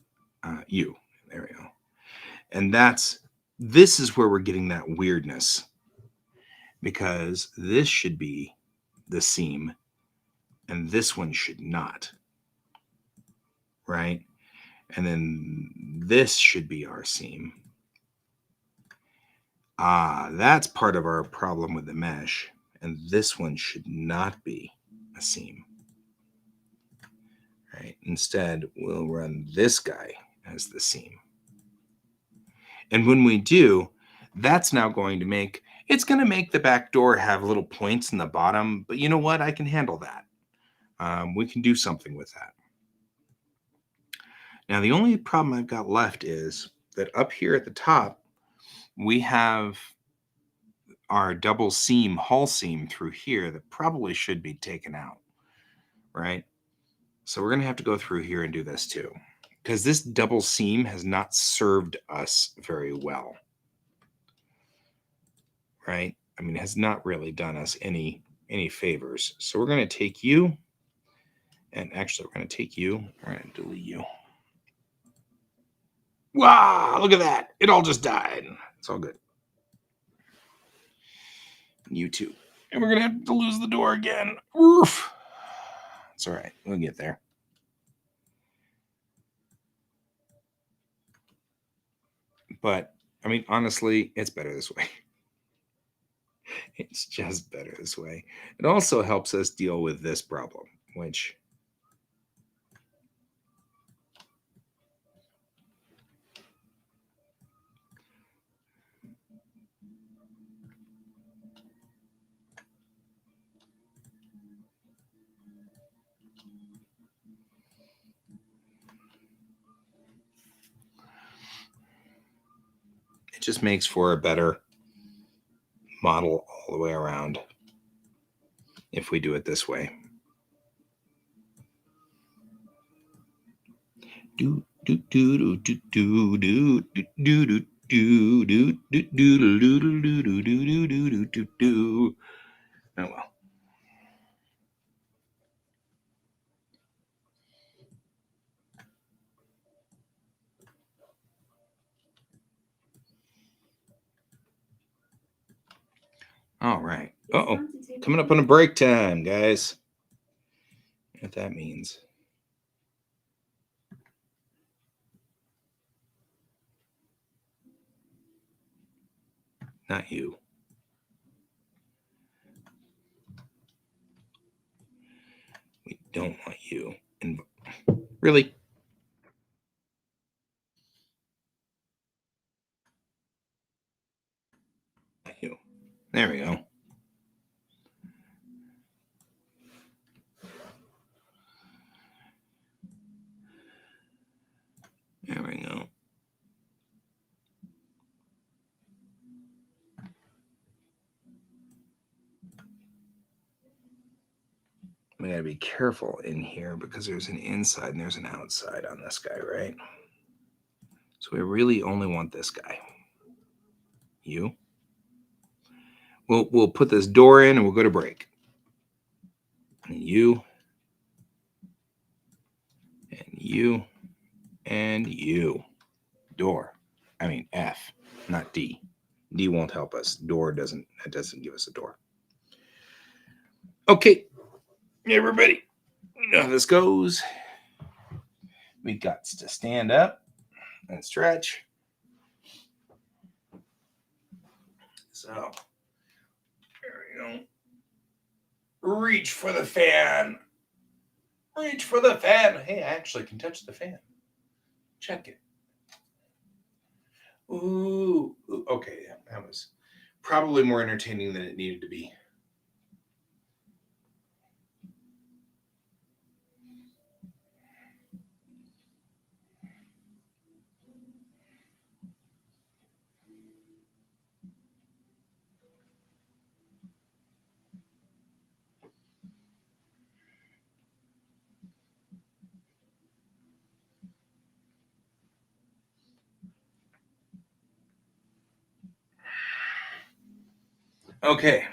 You. There we go. And this is where we're getting that weirdness, because this should be the seam and this one should not. Right? And then this should be our seam. That's part of our problem with the mesh. And this one should not be a seam. Right? Instead, we'll run this guy as the seam. And when we do, that's now going to make the back door have little points in the bottom. But you know what? I can handle that. We can do something with that. Now, the only problem I've got left is that up here at the top, we have our double seam, hull seam through here that probably should be taken out, right? So we're going to have to go through here and do this too, because this double seam has not served us very well, right? I mean, it has not really done us any favors. So we're going to take you, and actually we're going to take you, we're going to delete you. Wow, look at that. It all just died. It's all good. You too. And we're going to have to lose the door again. Oof. It's all right. We'll get there. But, I mean, honestly, it's better this way. It's just better this way. It also helps us deal with this problem, which it just makes for a better model all the way around if we do it this way. Do do do do do do do do do do do do do do do do do do. Oh well. All right. Uh-oh. Coming up on a break time, guys. What that means. Not you. We don't want you. And really? You. There we go. There we go. We gotta be careful in here because there's an inside and there's an outside on this guy, right? So we really only want this guy. You. We'll put this door in and we'll go to break. And you. And you. And you. Door. I mean F, not D. D won't help us. Door doesn't give us a door. Okay. Everybody, you know how this goes. We got to stand up and stretch. So there we go. Reach for the fan. Reach for the fan. Hey, I actually can touch the fan. Check it. Ooh. Okay, that was probably more entertaining than it needed to be. Okay.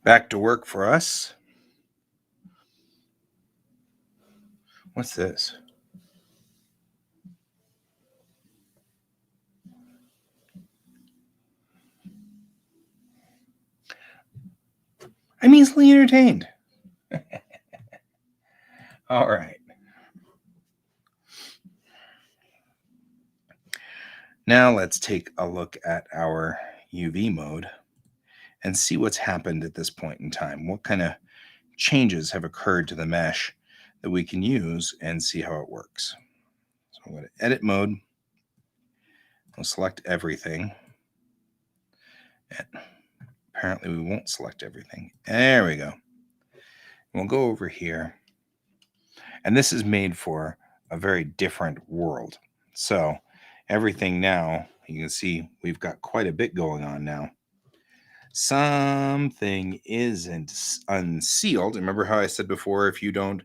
Back to work for us. What's this? I'm easily entertained. All right. Now let's take a look at our UV mode and see what's happened at this point in time. What kind of changes have occurred to the mesh that we can use and see how it works. So I'm going to edit mode. We'll select everything. And apparently we won't select everything. There we go. We'll go over here. And this is made for a very different world. So everything now, you can see we've got quite a bit going on now. Something isn't unsealed. Remember how I said before, if you don't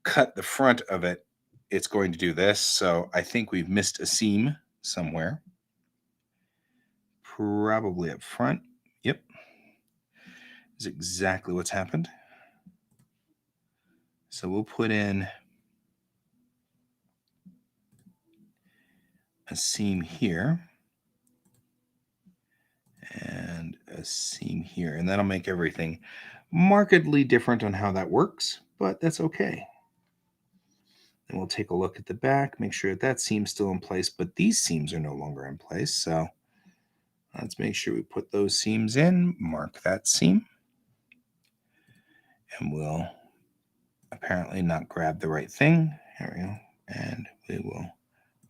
cut the front of it, it's going to do this. So I think we've missed a seam somewhere. Probably up front. Yep. Is exactly what's happened. So we'll put in a seam here and a seam here, and that'll make everything markedly different on how that works, but that's okay. And we'll take a look at the back, make sure that seam's still in place, but these seams are no longer in place. So let's make sure we put those seams in, mark that seam, and we'll apparently not grab the right thing. There we go. And we will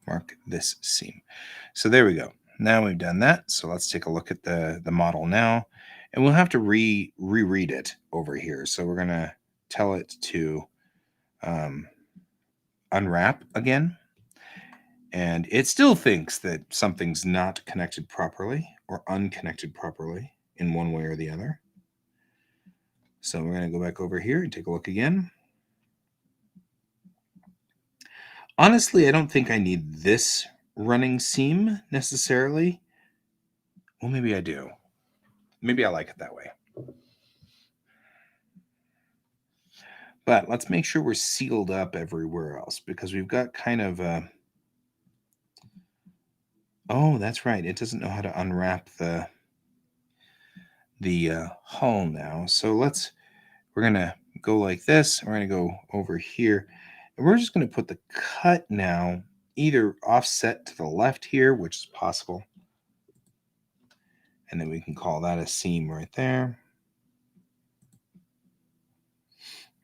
mark this seam. So there we go. Now we've done that. So let's take a look at the model now. And we'll have to reread it over here. So we're going to tell it to unwrap again. And it still thinks that something's not connected properly or unconnected properly in one way or the other. So we're going to go back over here and take a look again. Honestly, I don't think I need this running seam necessarily. Well, maybe I do. Maybe I like it that way. But let's make sure we're sealed up everywhere else because we've got kind of a... Oh, that's right. It doesn't know how to unwrap the hull now. So we're going to go like this. We're going to go over here. And we're just going to put the cut now either offset to the left here, which is possible. And then we can call that a seam right there.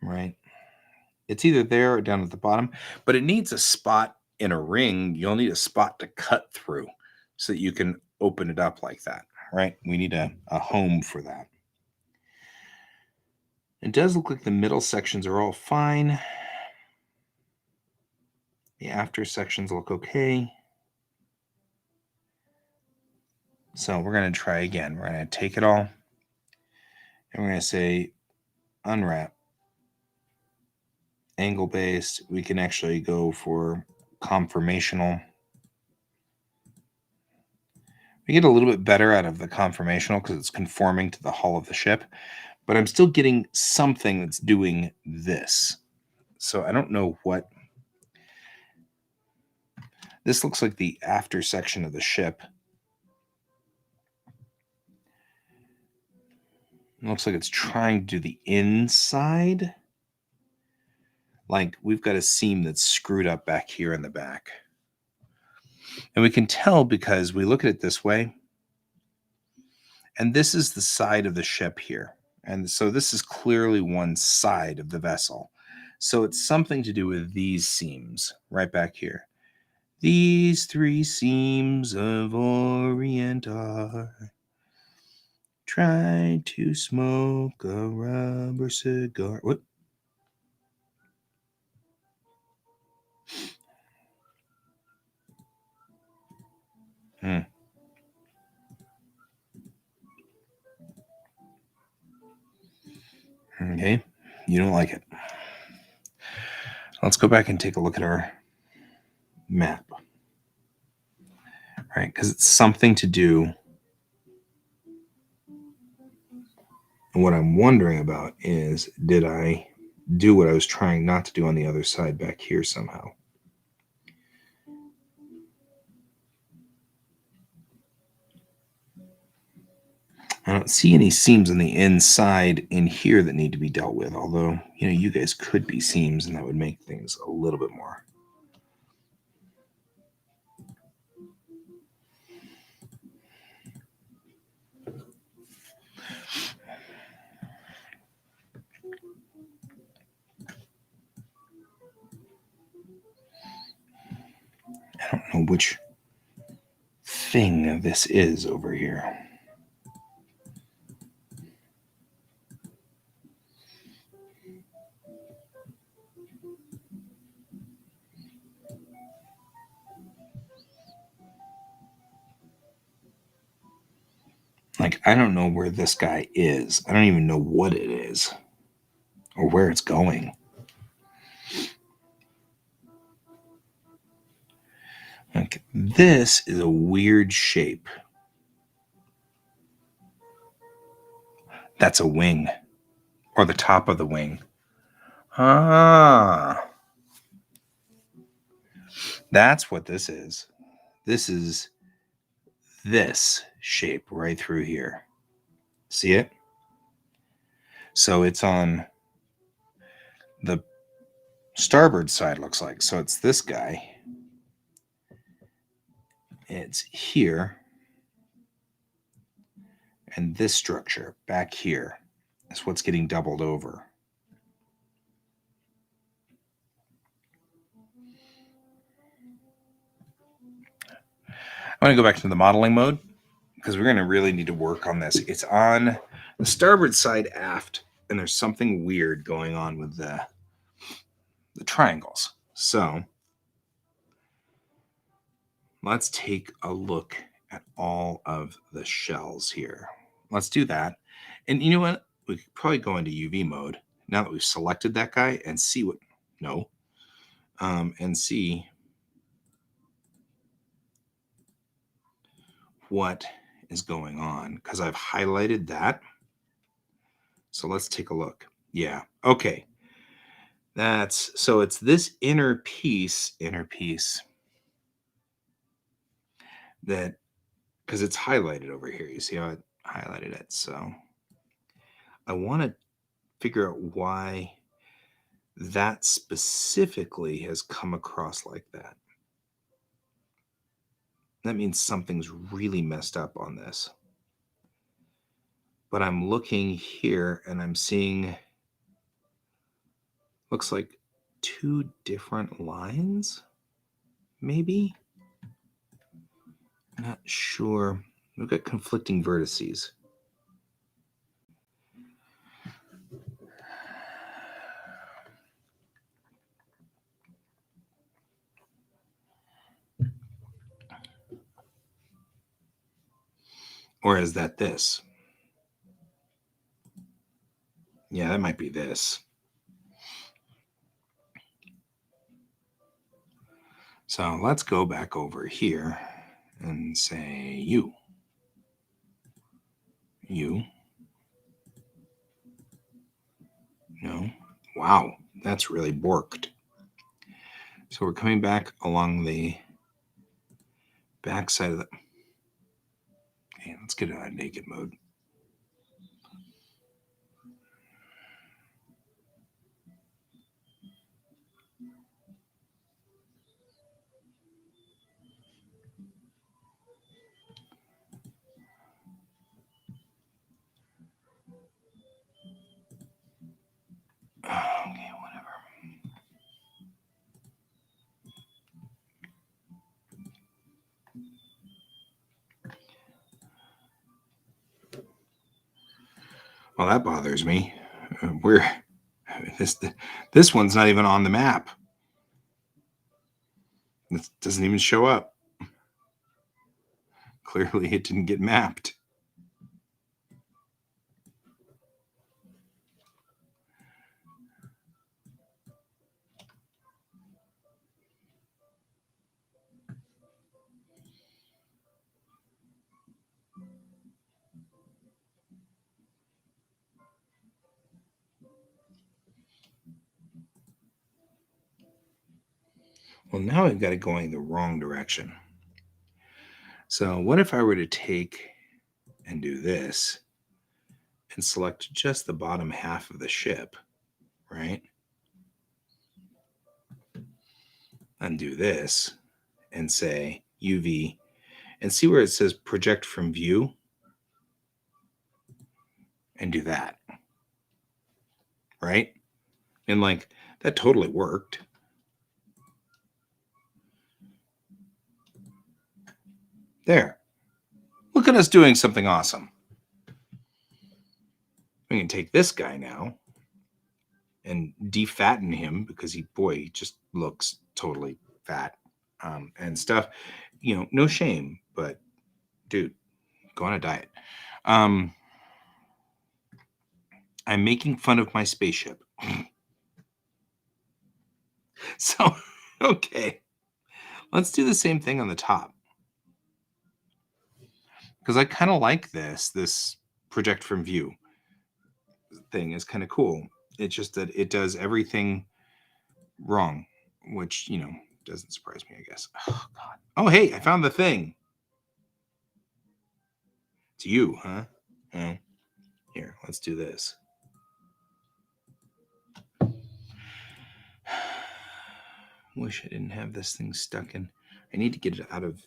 Right. It's either there or down at the bottom, but it needs a spot in a ring. You'll need a spot to cut through so that you can open it up like that, right? We need a home for that. It does look like the middle sections are all fine. The after sections look okay. So we're going to try again. We're going to take it all and we're going to say unwrap. Angle based. We can actually go for conformational. We get a little bit better out of the conformational because it's conforming to the hull of the ship, but I'm still getting something that's doing this. So I don't know what. This looks like the after section of the ship. It looks like it's trying to do the inside. like we've got a seam that's screwed up back here in the back. And we can tell because we look at it this way, and this is the side of the ship here. And so this is clearly one side of the vessel. So it's something to do with these seams right back here. These three seams of Orient are. Try to smoke a rubber cigar. What? Okay, you don't like it. Let's go back and take a look at our map. Right, because it's something to do. And what I'm wondering about is, did I do what I was trying not to do on the other side back here somehow? I don't see any seams on the inside in here that need to be dealt with, although, you guys could be seams and that would make things a little bit more. I don't know which thing this is over here. Like, I don't know where this guy is. I don't even know what it is or where it's going. Like, this is a weird shape. That's a wing, or the top of the wing. Ah, that's what this is. This is this shape right through here. See it? So it's on the starboard side, looks like. So it's this guy. It's here. And this structure back here is what's getting doubled over. I'm going to go back to the modeling mode because we're going to really need to work on this. It's on the starboard side aft, and there's something weird going on with the triangles. So let's take a look at all of the shells here. Let's do that. And you know what? We could probably go into UV mode now that we've selected that guy and see what, and see what is going on because I've highlighted that. So let's take a look. Yeah. Okay. So it's this inner piece that, because it's highlighted over here. You see how I highlighted it? So I want to figure out why that specifically has come across like that. That means something's really messed up on this. But I'm looking here and I'm seeing, looks like 2 different lines, maybe? Not sure. We've got conflicting vertices. Or is that this? Yeah, that might be this. So let's go back over here and say you. No. Wow, that's really borked. So we're coming back along the back side of the... Okay, let's get it on naked mode. Well, that bothers me. We're this one's not even on the map. It doesn't even show up. Clearly, it didn't get mapped. Well, now I've got it going the wrong direction. So what if I were to take and do this and select just the bottom half of the ship, right? And do this and say UV and see where it says project from view and do that, right? And like that totally worked. There. Look at us doing something awesome. We can take this guy now and defatten him because he just looks totally fat and stuff. No shame, but dude, go on a diet. I'm making fun of my spaceship. So, okay, let's do the same thing on the top because I kind of like this project from view thing is kind of cool. It's just that it does everything wrong, which doesn't surprise me, I guess. Oh god. Oh hey, I found the thing. It's you, huh? Oh, here, let's do this. Wish I didn't have this thing stuck in. I need to get it out of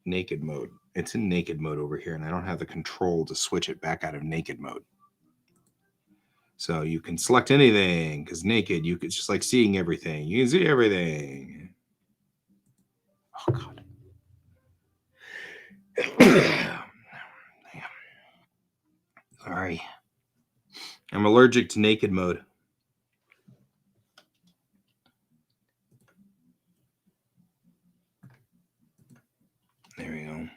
naked mode. It's in naked mode over here, and I don't have the control to switch it back out of naked mode. So you can select anything because naked, it's just like seeing everything. You can see everything. Oh god. Sorry. I'm allergic to naked mode. There we go.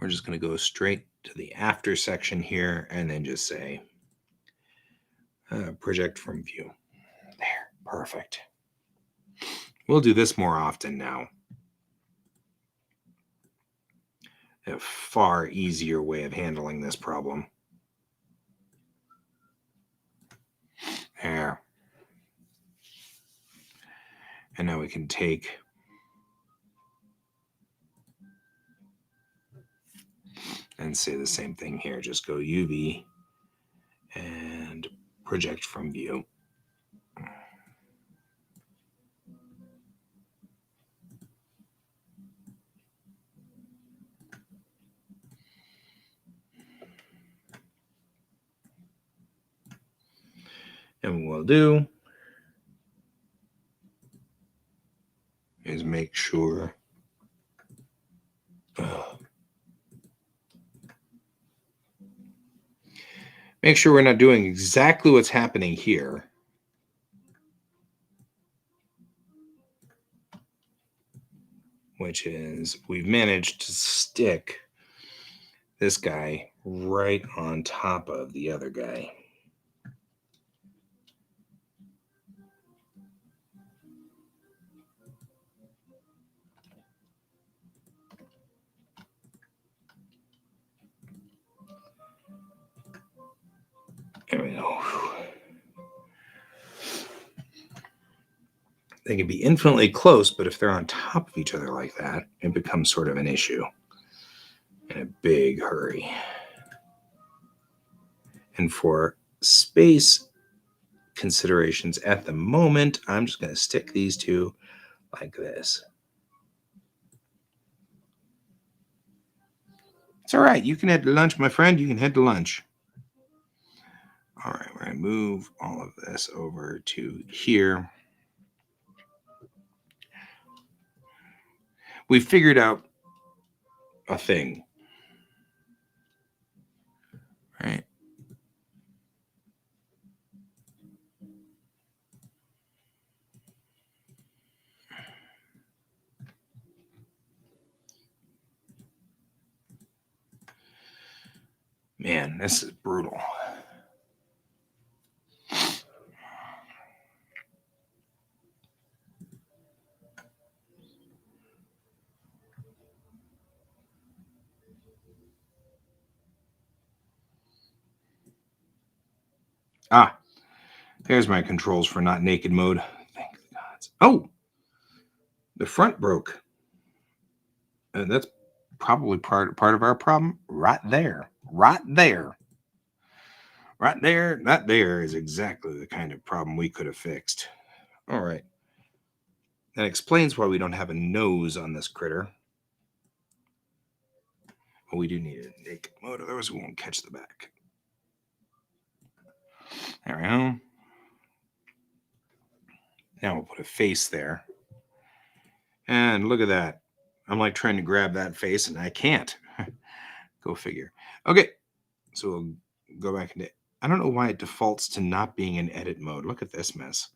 We're just going to go straight to the after section here and then just say project from view. There. Perfect. We'll do this more often now. A far easier way of handling this problem. There. And now we can take and say the same thing here. Just go UV and project from view. And what we'll do is make sure we're not doing exactly what's happening here. Which is we've managed to stick this guy right on top of the other guy. There we go. They can be infinitely close, but if they're on top of each other like that, it becomes sort of an issue in a big hurry. And for space considerations at the moment, I'm just going to stick these two like this. It's all right. You can head to lunch, my friend. You can head to lunch. All right, we're going to move all of this over to here. We figured out a thing. Man, this is brutal. Ah, there's my controls for not naked mode. Thank the gods. Oh, the front broke. And that's probably part of our problem right there. Right there. Right there. That there is exactly the kind of problem we could have fixed. All right. That explains why we don't have a nose on this critter. But we do need a naked mode, otherwise we won't catch the back. There we go. Now we'll put a face there. And look at that. I'm like trying to grab that face and I can't. Go figure. Okay. So we'll go back into. I don't know why it defaults to not being in edit mode. Look at this mess.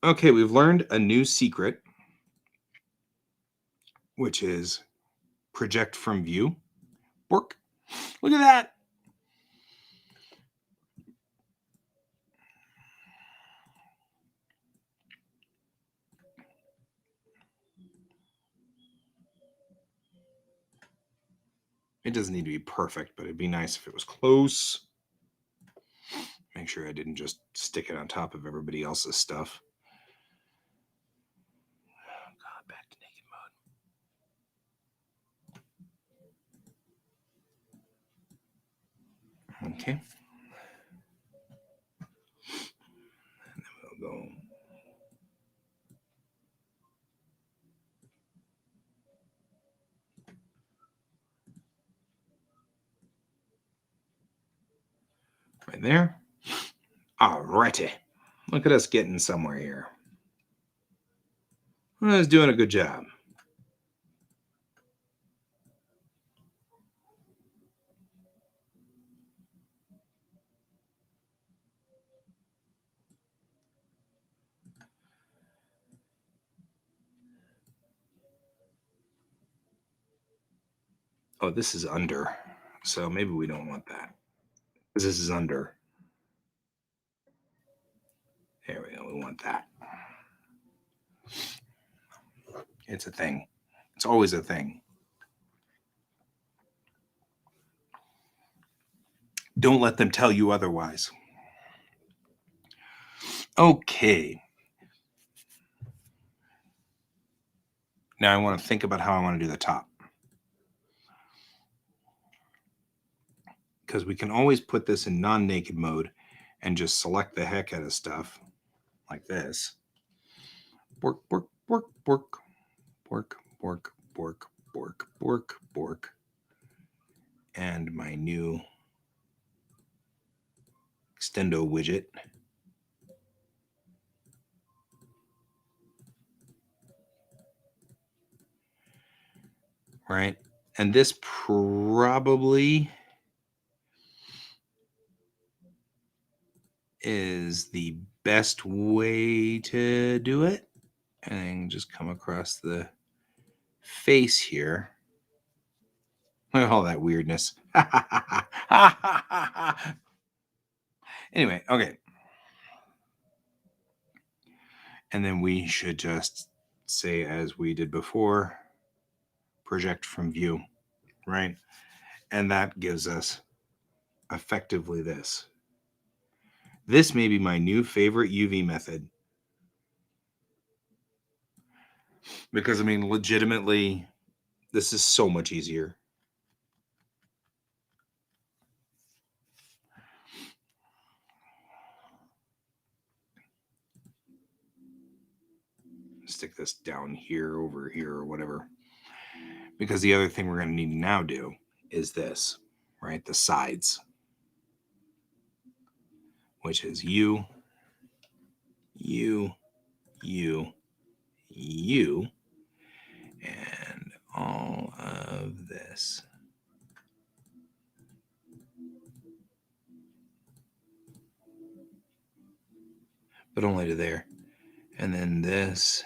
Okay, we've learned a new secret, which is project from view. Work. Look at that. It doesn't need to be perfect, but it'd be nice if it was close. Make sure I didn't just stick it on top of everybody else's stuff. Oh, God, back to naked mode. Okay. And then we'll go. Right there. Alrighty. Look at us getting somewhere here. I was doing a good job. Oh, this is under. So maybe we don't want that. Because this is under. There we go. We want that. It's a thing. It's always a thing. Don't let them tell you otherwise. Okay. Now I want to think about how I want to do the top. Because we can always put this in non-naked mode and just select the heck out of stuff like this. Bork, bork, bork, bork, bork, bork, bork, bork, bork, bork. And my new extendo widget. Right? And this probably is the best way to do it. And just come across the face here. Look at all that weirdness. Anyway, okay. And then we should just say, as we did before, project from view, right? And that gives us effectively this. This may be my new favorite UV method. Because, I mean, legitimately, this is so much easier. Stick this down here, over here, or whatever. Because the other thing we're going to need to now do is this, right? The sides, which is U, U, U, U, and all of this. But only to there. And then this.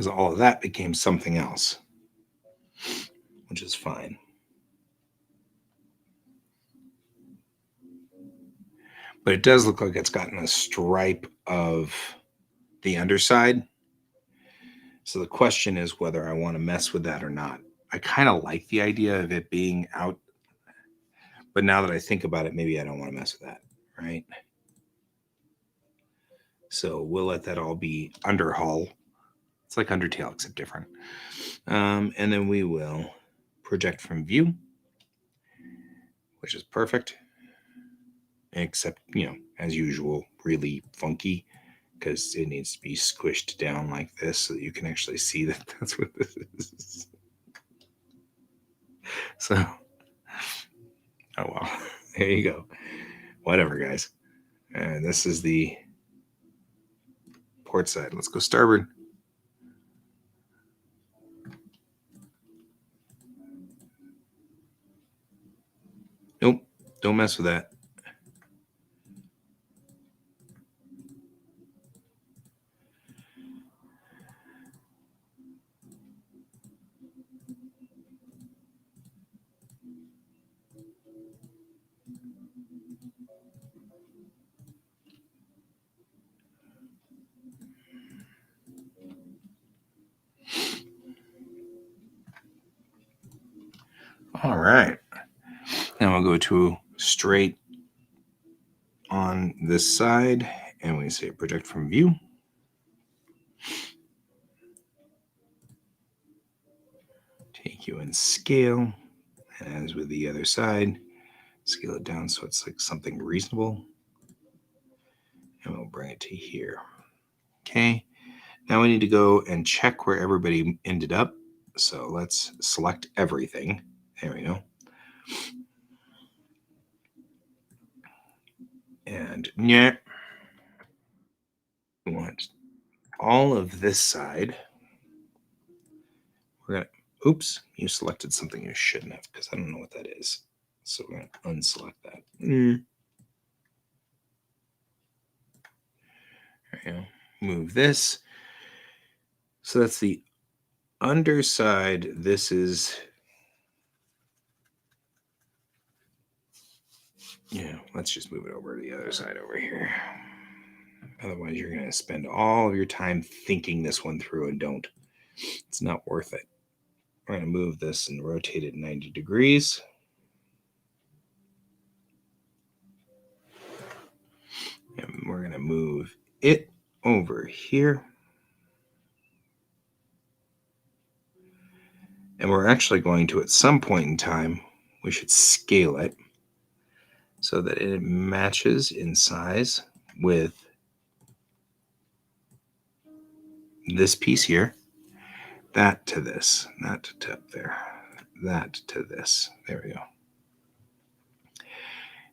because all of that became something else, which is fine. But it does look like it's gotten a stripe of the underside. So the question is whether I want to mess with that or not. I kind of like the idea of it being out, but now that I think about it, maybe I don't want to mess with that, right? So we'll let that all be underhull. It's like Undertale, except different. And then we will project from view, which is perfect. Except, as usual, really funky because it needs to be squished down like this so that you can actually see that that's what this is. So, oh well, there you go. Whatever, guys. And this is the port side. Let's go starboard. Nope, don't mess with that. All right. Now we'll go to straight on this side and we say project from view. Take you in scale, and as with the other side, scale it down so it's like something reasonable. And we'll bring it to here. Okay. Now we need to go and check where everybody ended up. So let's select everything. There we go. And yeah, we want all of this side. We're going to, oops, you selected something you shouldn't have because I don't know what that is. So we're going to unselect that. There you go. Move this. So that's the underside. This is, let's just move it over to the other side over here. Otherwise, you're going to spend all of your time thinking this one through and don't. It's not worth it. We're going to move this and rotate it 90 degrees. And we're going to move it over here. And we're actually going to, at some point in time, we should scale it so that it matches in size with this piece here. That to this, that to up there, that to this. There we go.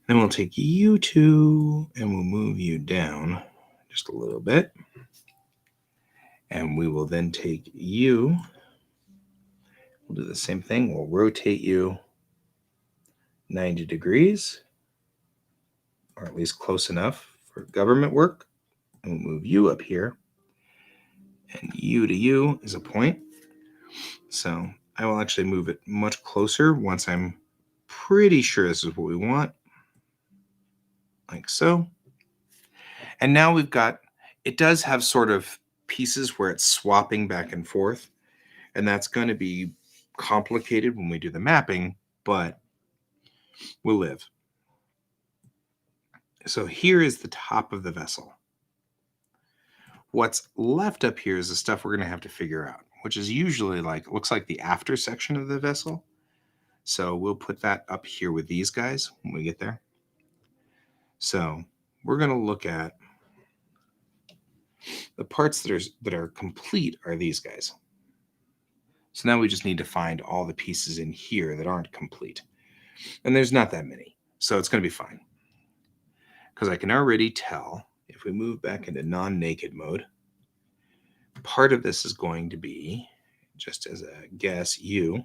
Then we'll take you two and we'll move you down just a little bit. And we will then take you. We'll do the same thing. We'll rotate you 90 degrees, or at least close enough for government work. And we'll move you up here. And you to you is a point. So I will actually move it much closer once I'm pretty sure this is what we want. Like so. And now we've got, it does have sort of pieces where it's swapping back and forth. And that's going to be complicated when we do the mapping, but we'll live. So here is the top of the vessel. What's left up here is the stuff we're going to have to figure out, which is usually looks like the after section of the vessel. So we'll put that up here with these guys when we get there. So we're going to look at the parts that are complete are these guys. So now we just need to find all the pieces in here that aren't complete. And there's not that many. So it's going to be fine. Because I can already tell, if we move back into non-naked mode, part of this is going to be, just as a guess, you.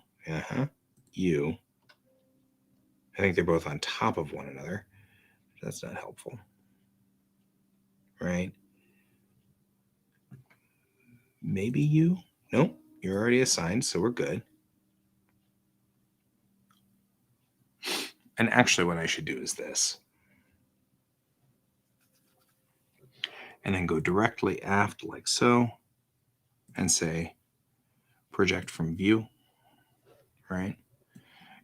You. I think they're both on top of one another. That's not helpful. Right? Maybe you. Nope, you're already assigned, so we're good. And actually what I should do is this. And then go directly aft like so and say project from view, right?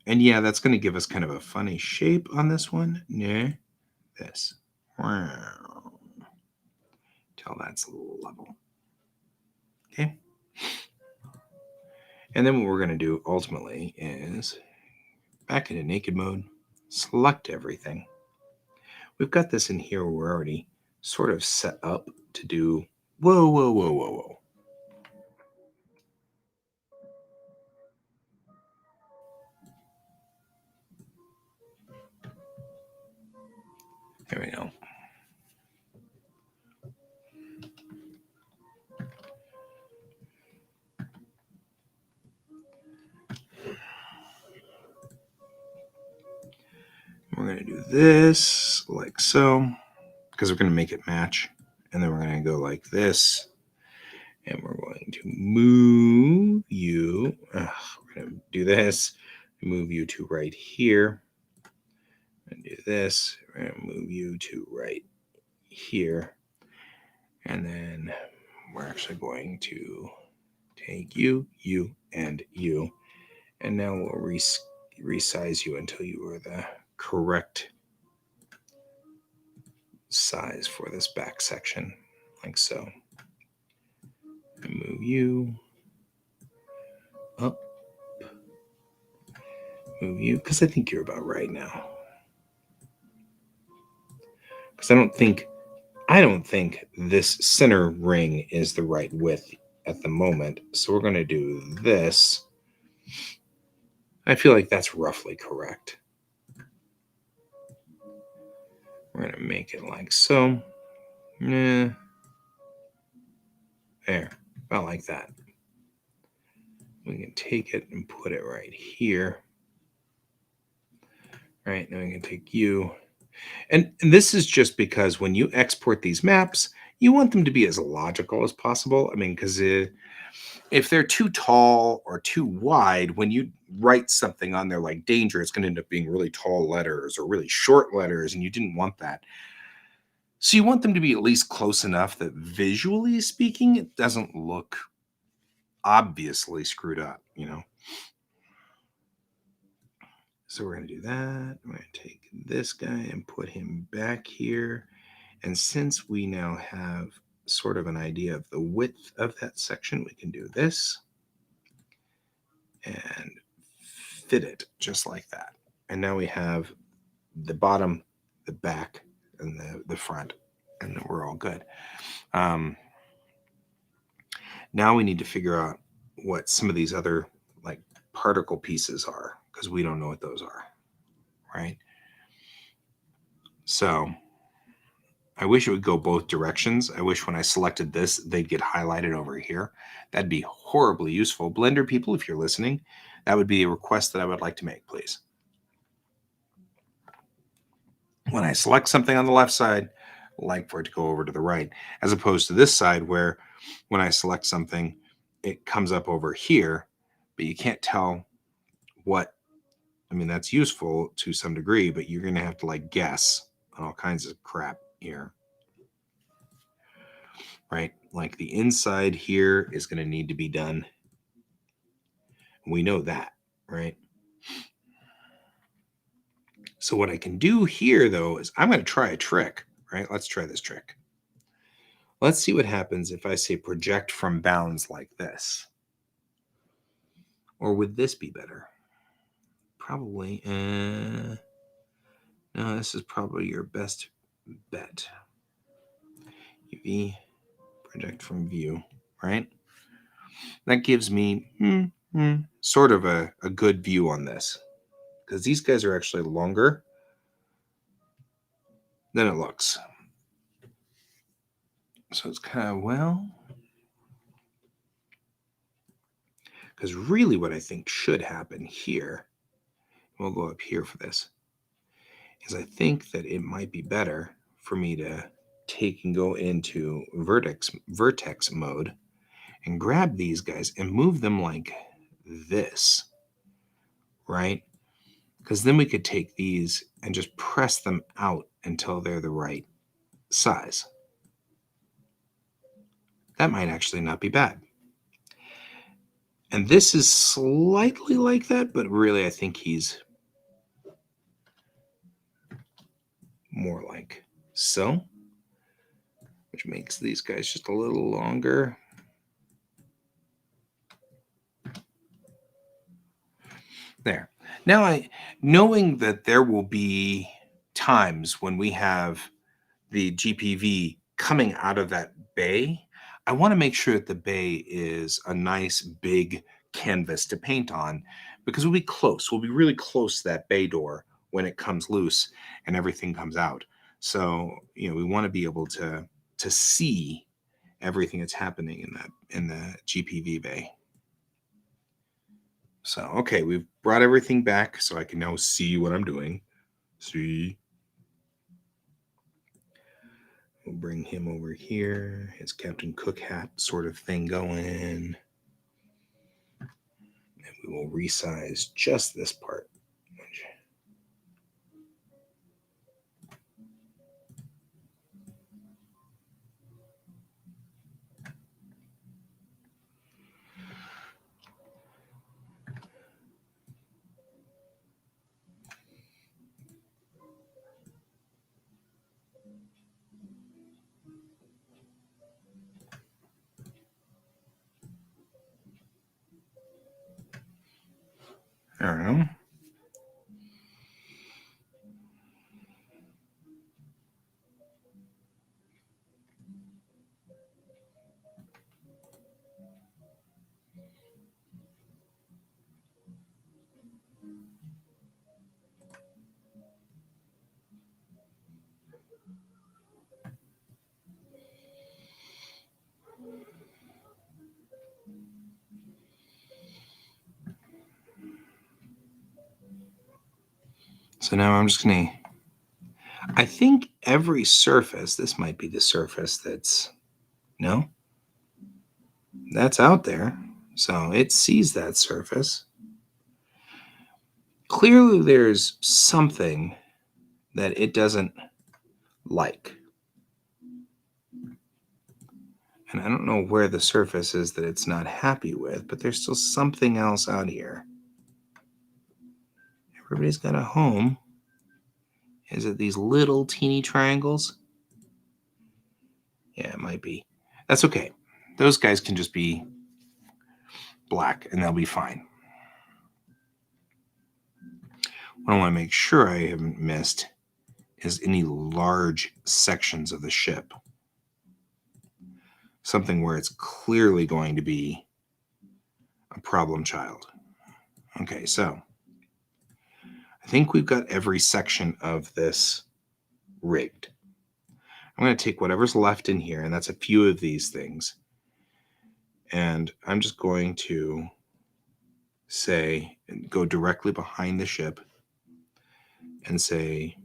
And yeah, that's going to give us kind of a funny shape on this one. Nah, this. Till that's level. Okay. And then what we're going to do ultimately is back into naked mode, select everything. We've got this in here where we're already sort of set up to do, whoa. There we go. We're going to do this like so, because we're going to make it match. And then we're going to go like this. And we're going to move you. We're going to do this. Move you to right here. And do this. We're going to move you to right here. And then we're actually going to take you, and you. And now we'll resize you until you are the correct size for this back section, like so. And move you up. Move you, because I think you're about right now. Because I don't think this center ring is the right width at the moment. So we're going to do this. I feel like that's roughly correct. We're going to make it like so. There, about like that. We can take it and put it right here. Right, now we can take you. And this is just because when you export these maps, you want them to be as logical as possible. I mean, because if they're too tall or too wide, when you write something on there like danger, it's going to end up being really tall letters or really short letters, and you didn't want that. So you want them to be at least close enough that visually speaking, it doesn't look obviously screwed up, you know? So we're going to do that. We're going to take this guy and put him back here. And since we now have sort of an idea of the width of that section, we can do this and fit it just like that. And now we have the bottom, the back, and the front, and we're all good. Now we need to figure out what some of these other like particle pieces are, because we don't know what those are, right? So I wish it would go both directions. I wish when I selected this, they'd get highlighted over here. That'd be horribly useful. Blender people, if you're listening, that would be a request that I would like to make, please. When I select something on the left side, I like for it to go over to the right, as opposed to this side where when I select something, it comes up over here, but you can't tell what, I mean, that's useful to some degree, but you're going to have to like guess on all kinds of crap here. Right? Like the inside here is going to need to be done. We know that, right? So what I can do here, though, is I'm going to try a trick, right? Let's try this trick. Let's see what happens if I say project from bounds like this. Or would this be better? Probably. No, this is probably your best bet. UV, project from view, right? That gives me sort of a good view on this, because these guys are actually longer than it looks. So it's kind of, well, because really what I think should happen here, we'll go up here for this, is I think that it might be better for me to take and go into vertex mode and grab these guys and move them like this, right? Because then we could take these and just press them out until they're the right size. That might actually not be bad. And this is slightly like that, but really I think he's more like so, which makes these guys just a little longer. There. Now, knowing that there will be times when we have the GPV coming out of that bay, I want to make sure that the bay is a nice big canvas to paint on, because we'll be close. We'll be really close to that bay door when it comes loose and everything comes out. So, we want to be able to see everything that's happening in the GPV bay. So, okay, we've brought everything back so I can now see what I'm doing. See? We'll bring him over here, his Captain Cook hat sort of thing going. And we will resize just this part. All right. So now I'm just going to, I think every surface, this might be the surface that's out there. So it sees that surface. Clearly there's something that it doesn't like. And I don't know where the surface is that it's not happy with, but there's still something else out here. Everybody's got a home. Is it these little teeny triangles? Yeah, it might be. That's okay. Those guys can just be black and they'll be fine. What I want to make sure I haven't missed is any large sections of the ship. Something where it's clearly going to be a problem child. Okay, so I think we've got every section of this rigged. I'm going to take whatever's left in here, and that's a few of these things. And I'm just going to say, go directly behind the ship and say,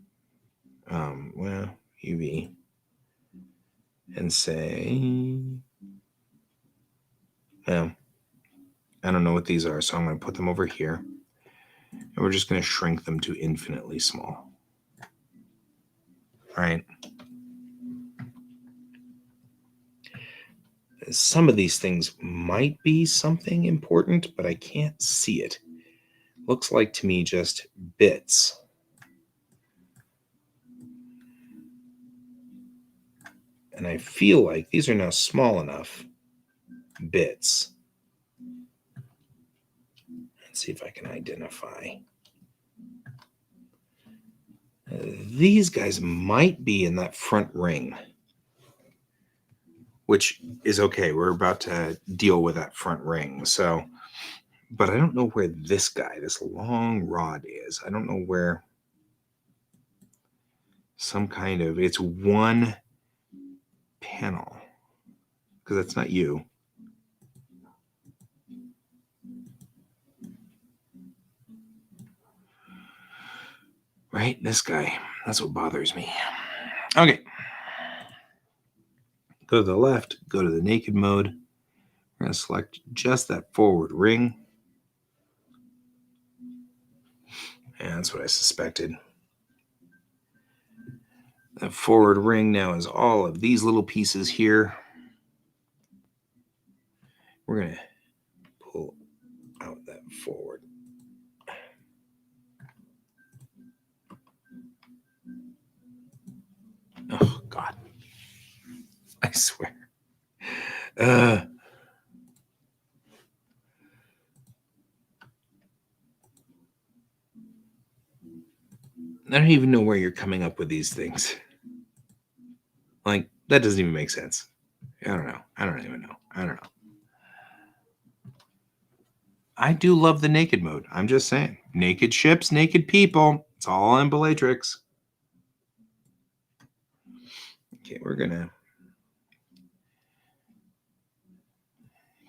UV, and say, I don't know what these are, so I'm going to put them over here. And we're just going to shrink them to infinitely small. All right. Some of these things might be something important, but I can't see it. Looks like to me just bits. And I feel like these are now small enough bits. Let's see if I can identify. These guys might be in that front ring, which is okay. We're about to deal with that front ring. So, but I don't know where this guy, this long rod is. I don't know where it's one panel, because that's not you. Right? This guy. That's what bothers me. Okay. Go to the left, go to the naked mode. We're We're going to select just that forward ring. And that's what I suspected. The forward ring now is all of these little pieces here. We're going to pull out that forward. Oh, God. I swear. I don't even know where you're coming up with these things. Like, that doesn't even make sense. I don't know. I don't even know. I don't know. I do love the naked mode. I'm just saying. Naked ships, naked people. It's all on Bellatrix. Okay, we're going to...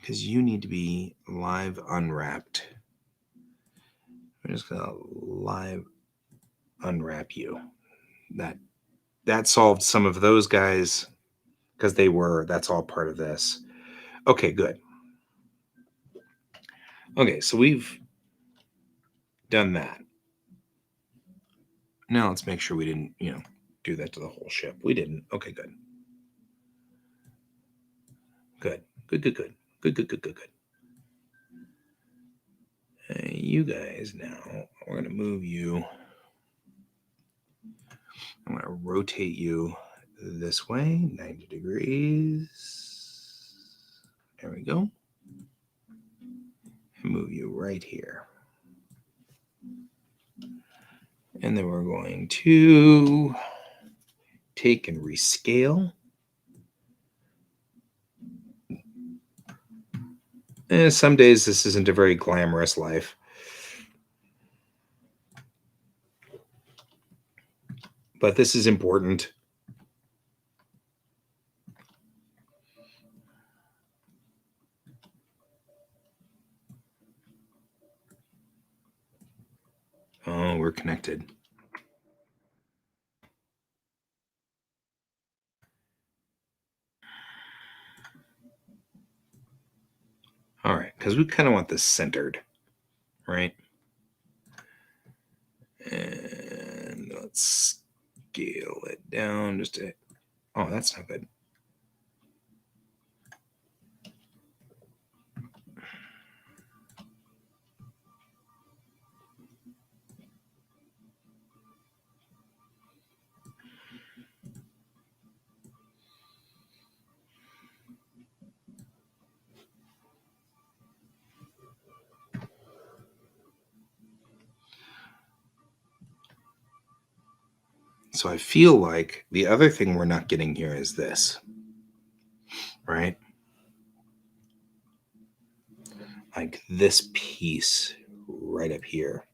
Because you need to be live unwrapped. I'm just going to live unwrap you. That solved some of those guys because that's all part of this. Okay, good. Okay, so we've done that. Now let's make sure we didn't, do that to the whole ship. We didn't. Okay, good. Good. You guys now, we're going to move you. I'm going to rotate you this way, 90 degrees. There we go. And move you right here. And then we're going to take and rescale. And some days this isn't a very glamorous life. But this is important. Oh, we're connected. All right, because we kind of want this centered, right? And let's scale it down just to... Oh, that's not good. So I feel like the other thing we're not getting here is this, right? Like this piece right up here.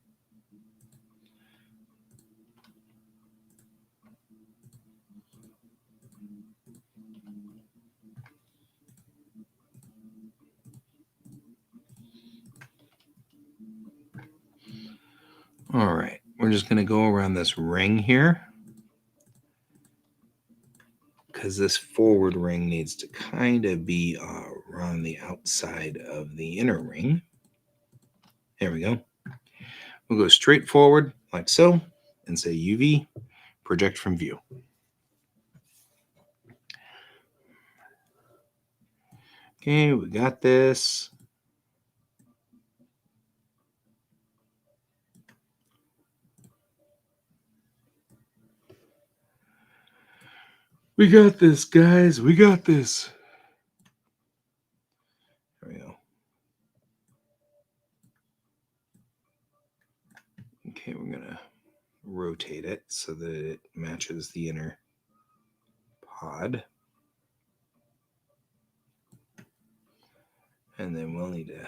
All right, we're just going to go around this ring here because this forward ring needs to kind of be around the outside of the inner ring. There we go. We'll go straight forward like so and say UV, project from view. Okay, we got this. We got this, guys. We got this. There we go. Okay, we're going to rotate it so that it matches the inner pod. And then we'll need to,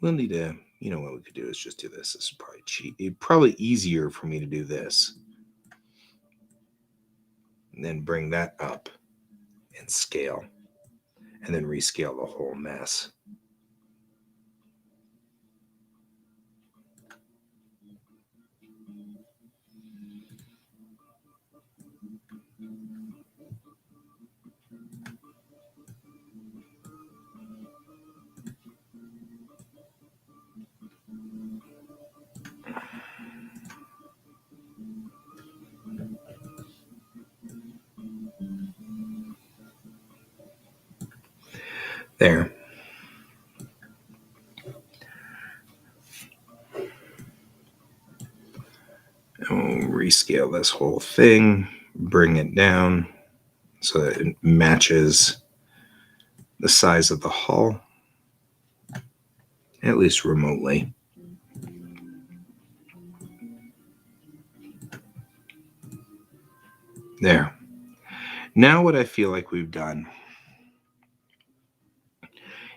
what we could do is just do this. This is probably cheap. It's probably easier for me to do this. And then bring that up and scale. And then rescale the whole mess. There. And we'll rescale this whole thing, bring it down so that it matches the size of the hull, at least remotely. There. Now what I feel like we've done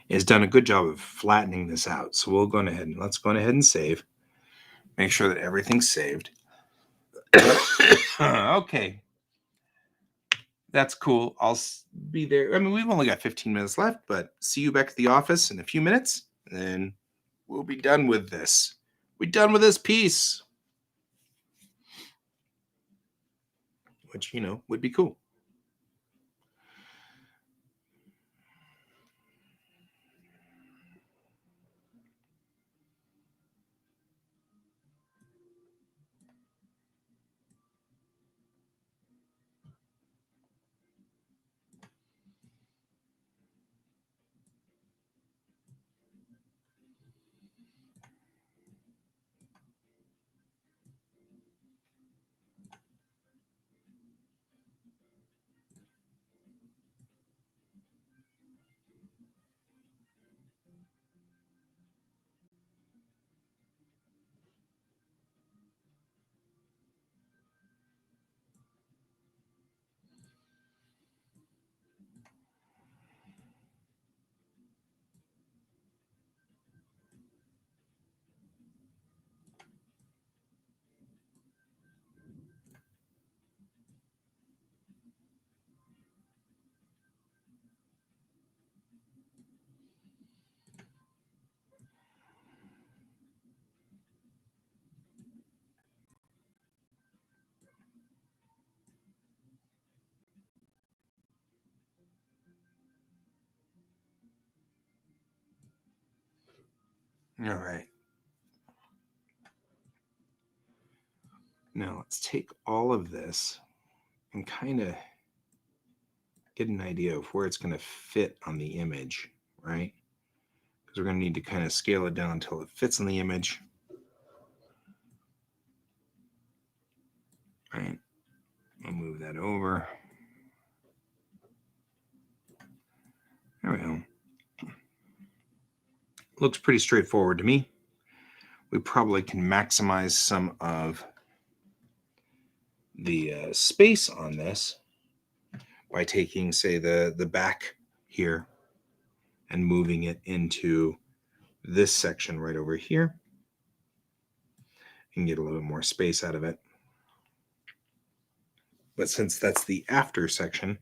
is done a good job of flattening this out. So we'll go ahead and let's go ahead and save. Make sure that everything's saved. Okay. That's cool. I'll be there. I mean, we've only got 15 minutes left, but see you back at the office in a few minutes, and we'll be done with this. We're done with this piece, which, would be cool. All right. Now let's take all of this and kind of get an idea of where it's going to fit on the image, right? Because we're going to need to kind of scale it down until it fits on the image. Right. I'll move that over. There we go. Looks pretty straightforward to me. We probably can maximize some of the space on this by taking, say, the back here and moving it into this section right over here. You can get a little bit more space out of it. But since that's the after section,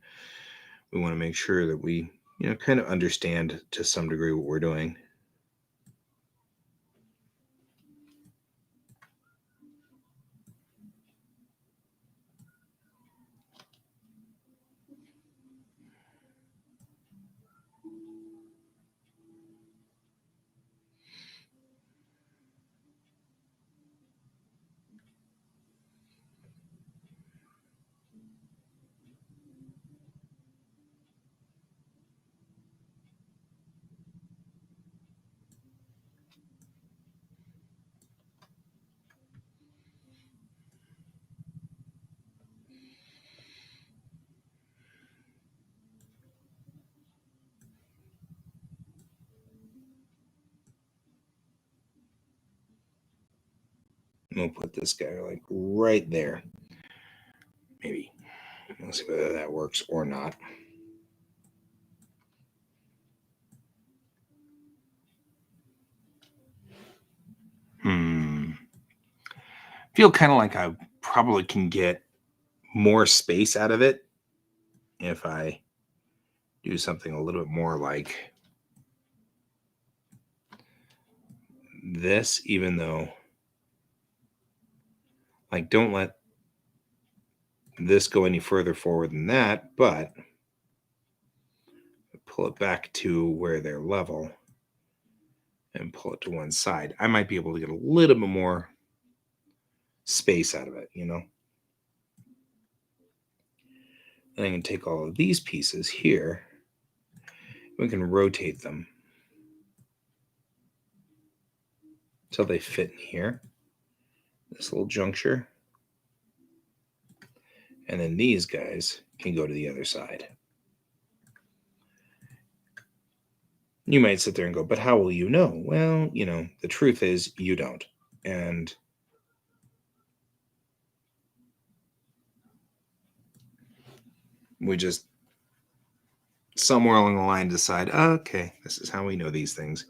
we want to make sure that we, kind of understand to some degree what we're doing. We'll put this guy like right there. Maybe. We'll see whether that works or not. Feel kind of like I probably can get more space out of it if I do something a little bit more like this, even though, like, don't let this go any further forward than that, but pull it back to where they're level and pull it to one side. I might be able to get a little bit more space out of it, And I can take all of these pieces here We can rotate them until they fit in here, this little juncture. And then these guys can go to the other side. You might sit there and go, but how will you know? Well, the truth is you don't. And we just somewhere along the line decide, okay, this is how we know these things.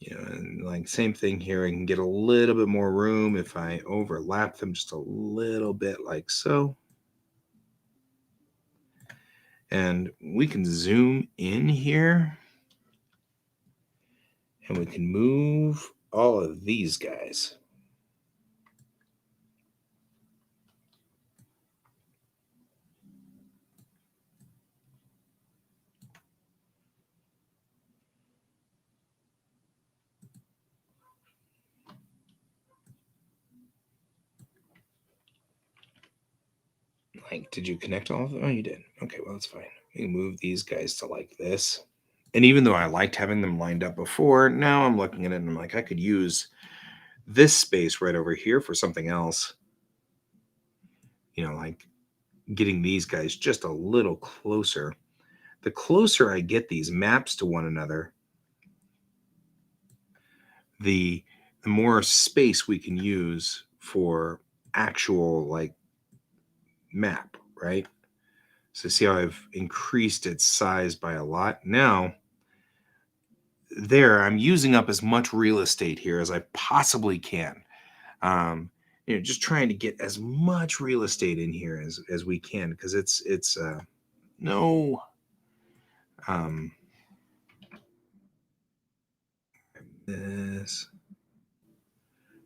And like same thing here, I can get a little bit more room if I overlap them just a little bit like so. And we can zoom in here and we can move all of these guys. Like, did you connect all of them? Oh, you did. Okay, well, that's fine. We can move these guys to like this. And even though I liked having them lined up before, now I'm looking at it and I'm like, I could use this space right over here for something else. Like getting these guys just a little closer. The closer I get these maps to one another, the more space we can use for actual like map, right? So see how I've increased its size by a lot? Now, I'm using up as much real estate here as I possibly can. Just trying to get as much real estate in here as we can, because it's no this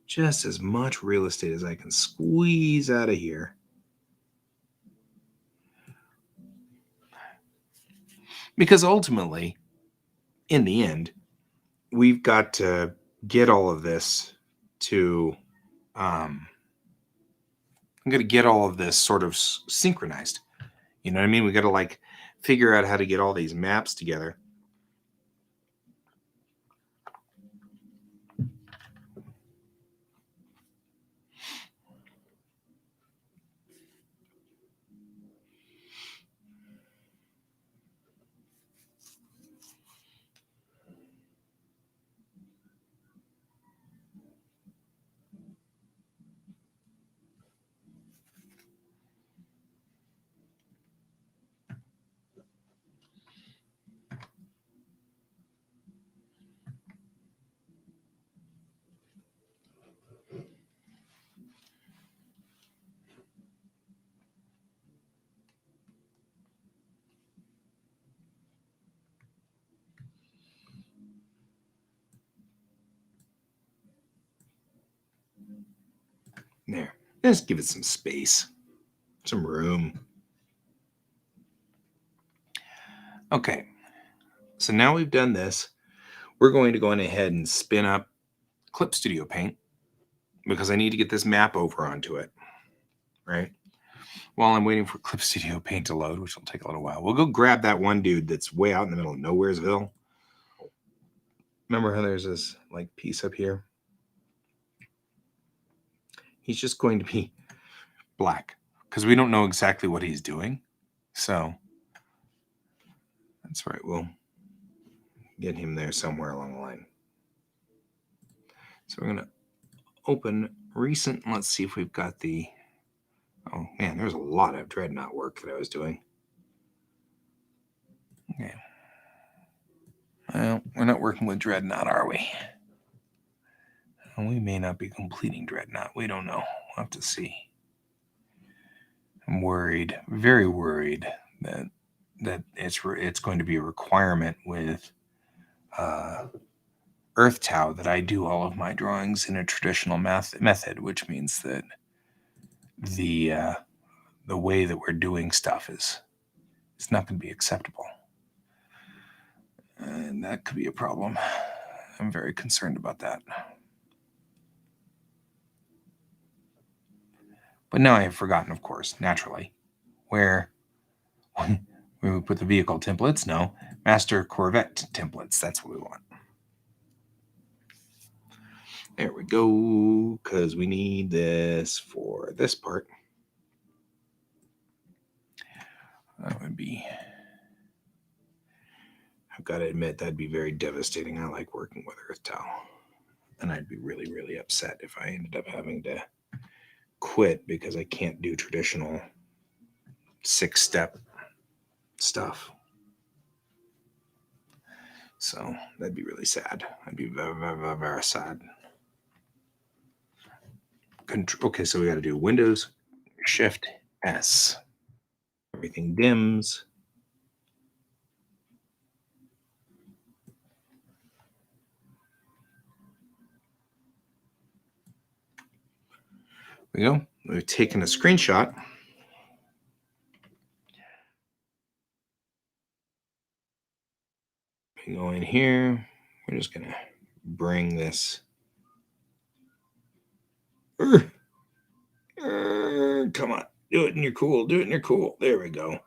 just as much real estate as I can squeeze out of here. Because ultimately, in the end, we've got to get all of this to I'm going to get all of this sort of synchronized. You know what I mean? We got to like figure out how to get all these maps together. There. Just give it some space, some room. Okay. So now we've done this. We're going to go ahead and spin up Clip Studio Paint because I need to get this map over onto it, right? While I'm waiting for Clip Studio Paint to load, which will take a little while, we'll go grab that one dude that's way out in the middle of Nowheresville. Remember how there's this like piece up here? He's just going to be black because we don't know exactly what he's doing. So that's right. We'll get him there somewhere along the line. So we're going to open recent. Let's see if we've got the... Oh, man, there's a lot of Dreadnought work that I was doing. Okay. Well, we're not working with Dreadnought, are we? And we may not be completing Dreadnought. We don't know. We'll have to see. I'm worried, very worried, that it's going to be a requirement with Earth Tau that I do all of my drawings in a traditional method, which means that the way that we're doing stuff is not going to be acceptable. And that could be a problem. I'm very concerned about that. But now I have forgotten, of course, naturally, where Where we put the vehicle templates? No. Master Corvette templates. That's what we want. There we go. Because we need this for this part. That would be... I've got to admit, that'd be very devastating. I like working with Earth Towel. And I'd be really, really upset if I ended up having to quit because I can't do traditional 6-step stuff. So that'd be really sad. I'd be very, very, very, very sad. Okay, so we got to do Windows Shift S. Everything dims. There we go. We've taken a screenshot. We go in here. We're just going to bring this. Come on. Do it and you're cool. Do it and you're cool. There we go.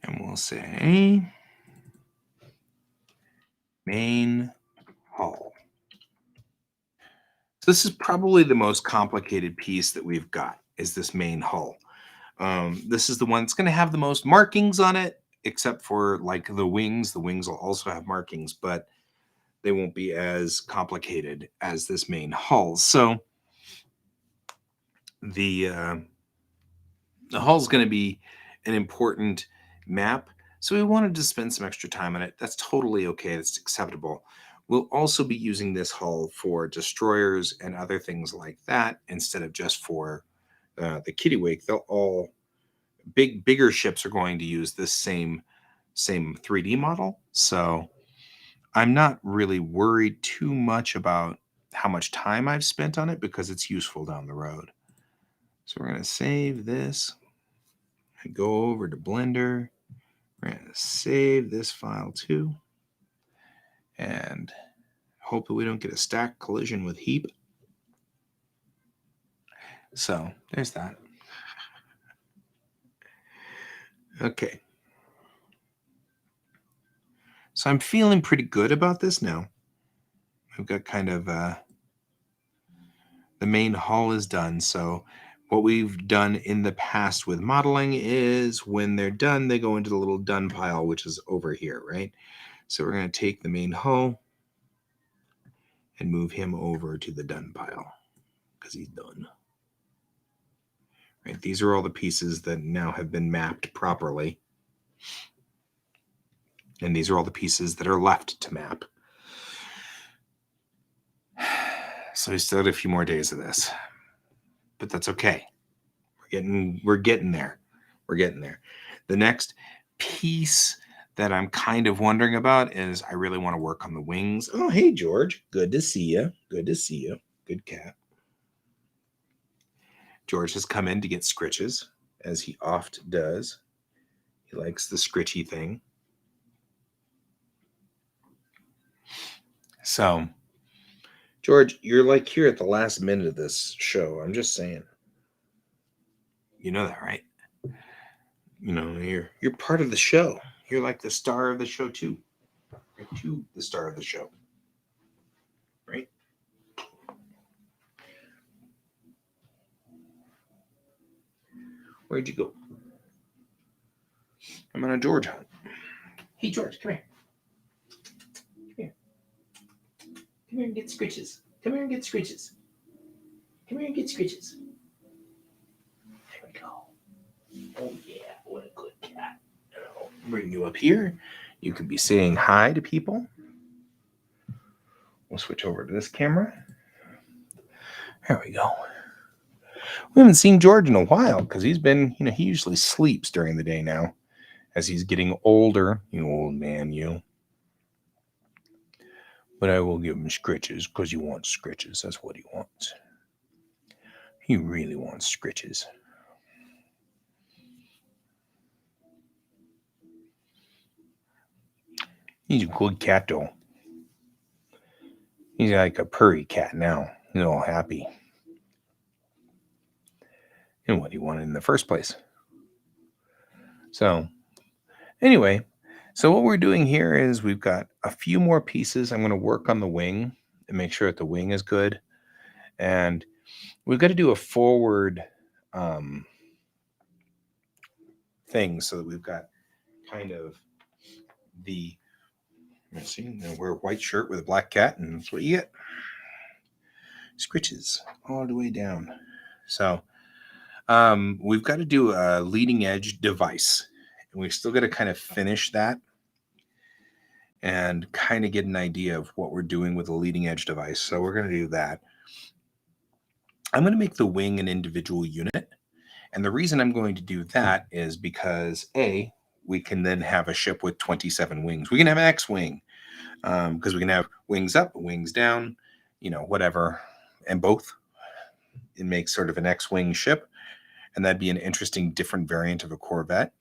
And we'll say main hull. So this is probably the most complicated piece that we've got, is this main hull. This is the one that's going to have the most markings on it, except for like the wings. The wings will also have markings, but they won't be as complicated as this main hull. So the hull is going to be an important map. So we wanted to spend some extra time on it. That's totally okay. That's acceptable. We'll also be using this hull for destroyers and other things like that instead of just for the Kittiwake. They'll all bigger ships are going to use this same 3D model. So I'm not really worried too much about how much time I've spent on it because it's useful down the road. So we're going to save this and go over to Blender. We're going to save this file too. And hope that we don't get a stack collision with heap. So there's that. Okay. So I'm feeling pretty good about this now. I've got kind of the main hull is done. So what we've done in the past with modeling is when they're done, they go into the little done pile, which is over here, right? So we're going to take the main hull and move him over to the done pile because he's done. Right? These are all the pieces that now have been mapped properly. And these are all the pieces that are left to map. So we still have a few more days of this, but that's okay. We're getting there. We're getting there. The next piece that I'm kind of wondering about is I really want to work on the wings. Oh, hey, George. Good to see you. Good to see you. Good cat. George has come in to get scritches, as he oft does. He likes the scritchy thing. So, George, you're like here at the last minute of this show. I'm just saying. You know that, right? You know, you're part of the show. You're like the star of the show too. You're too the star of the show. Right? Where'd you go? I'm on a George hunt. Hey, George, come here. Come here. Come here and get scritches. Come here and get scritches. Come here and get scritches. There we go. Oh, yeah. What a good cat. I'll bring you up here. You can be saying hi to people. We'll switch over to this camera. There we go. We haven't seen George in a while because he's been, he usually sleeps during the day now as he's getting older. You old man, you. But I will give him scritches because he wants scritches. That's what he wants. He really wants scritches. He's a good cat, though. He's like a purry cat now. He's all happy. and what he wanted in the first place. So anyway, so what we're doing here is we've got a few more pieces. I'm going to work on the wing and make sure that the wing is good. And we've got to do a forward thing so that we've got kind of the, let's see, wear a white shirt with a black cat, and that's what you get. Scritches all the way down. So we've got to do a leading edge device, and we've still got to kind of finish that and kind of get an idea of what we're doing with a leading edge device. So we're going to do that. I'm going to make the wing an individual unit. And the reason I'm going to do that is because A, we can then have a ship with 27 wings. We can have an X-wing because we can have wings up, wings down, whatever, and both. It makes sort of an X-wing ship, and that'd be an interesting different variant of a Corvette.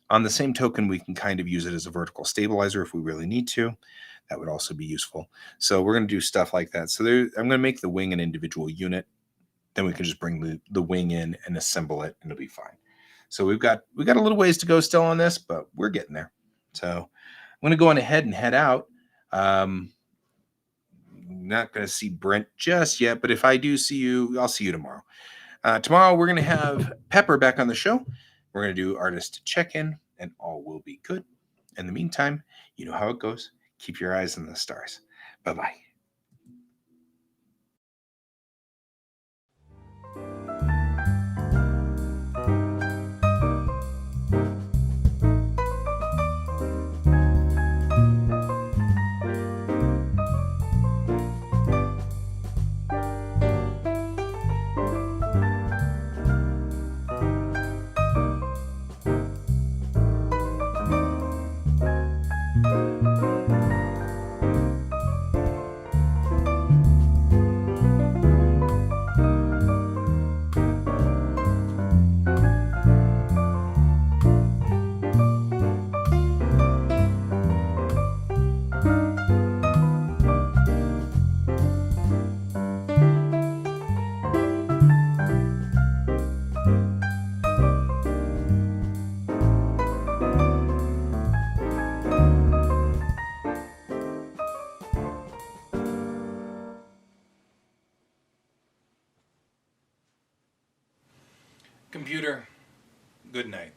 On the same token, we can kind of use it as a vertical stabilizer if we really need to. That would also be useful. So we're going to do stuff like that. So I'm going to make the wing an individual unit. Then we can just bring the wing in and assemble it, and it'll be fine. So we got a little ways to go still on this, but we're getting there. So I'm going to go on ahead and head out. Not going to see Brent just yet, but if I do see you, I'll see you tomorrow. Tomorrow we're going to have Pepper back on the show. We're going to do artist check-in, and all will be good. In the meantime, you know how it goes. Keep your eyes on the stars. Bye-bye. Computer, good night.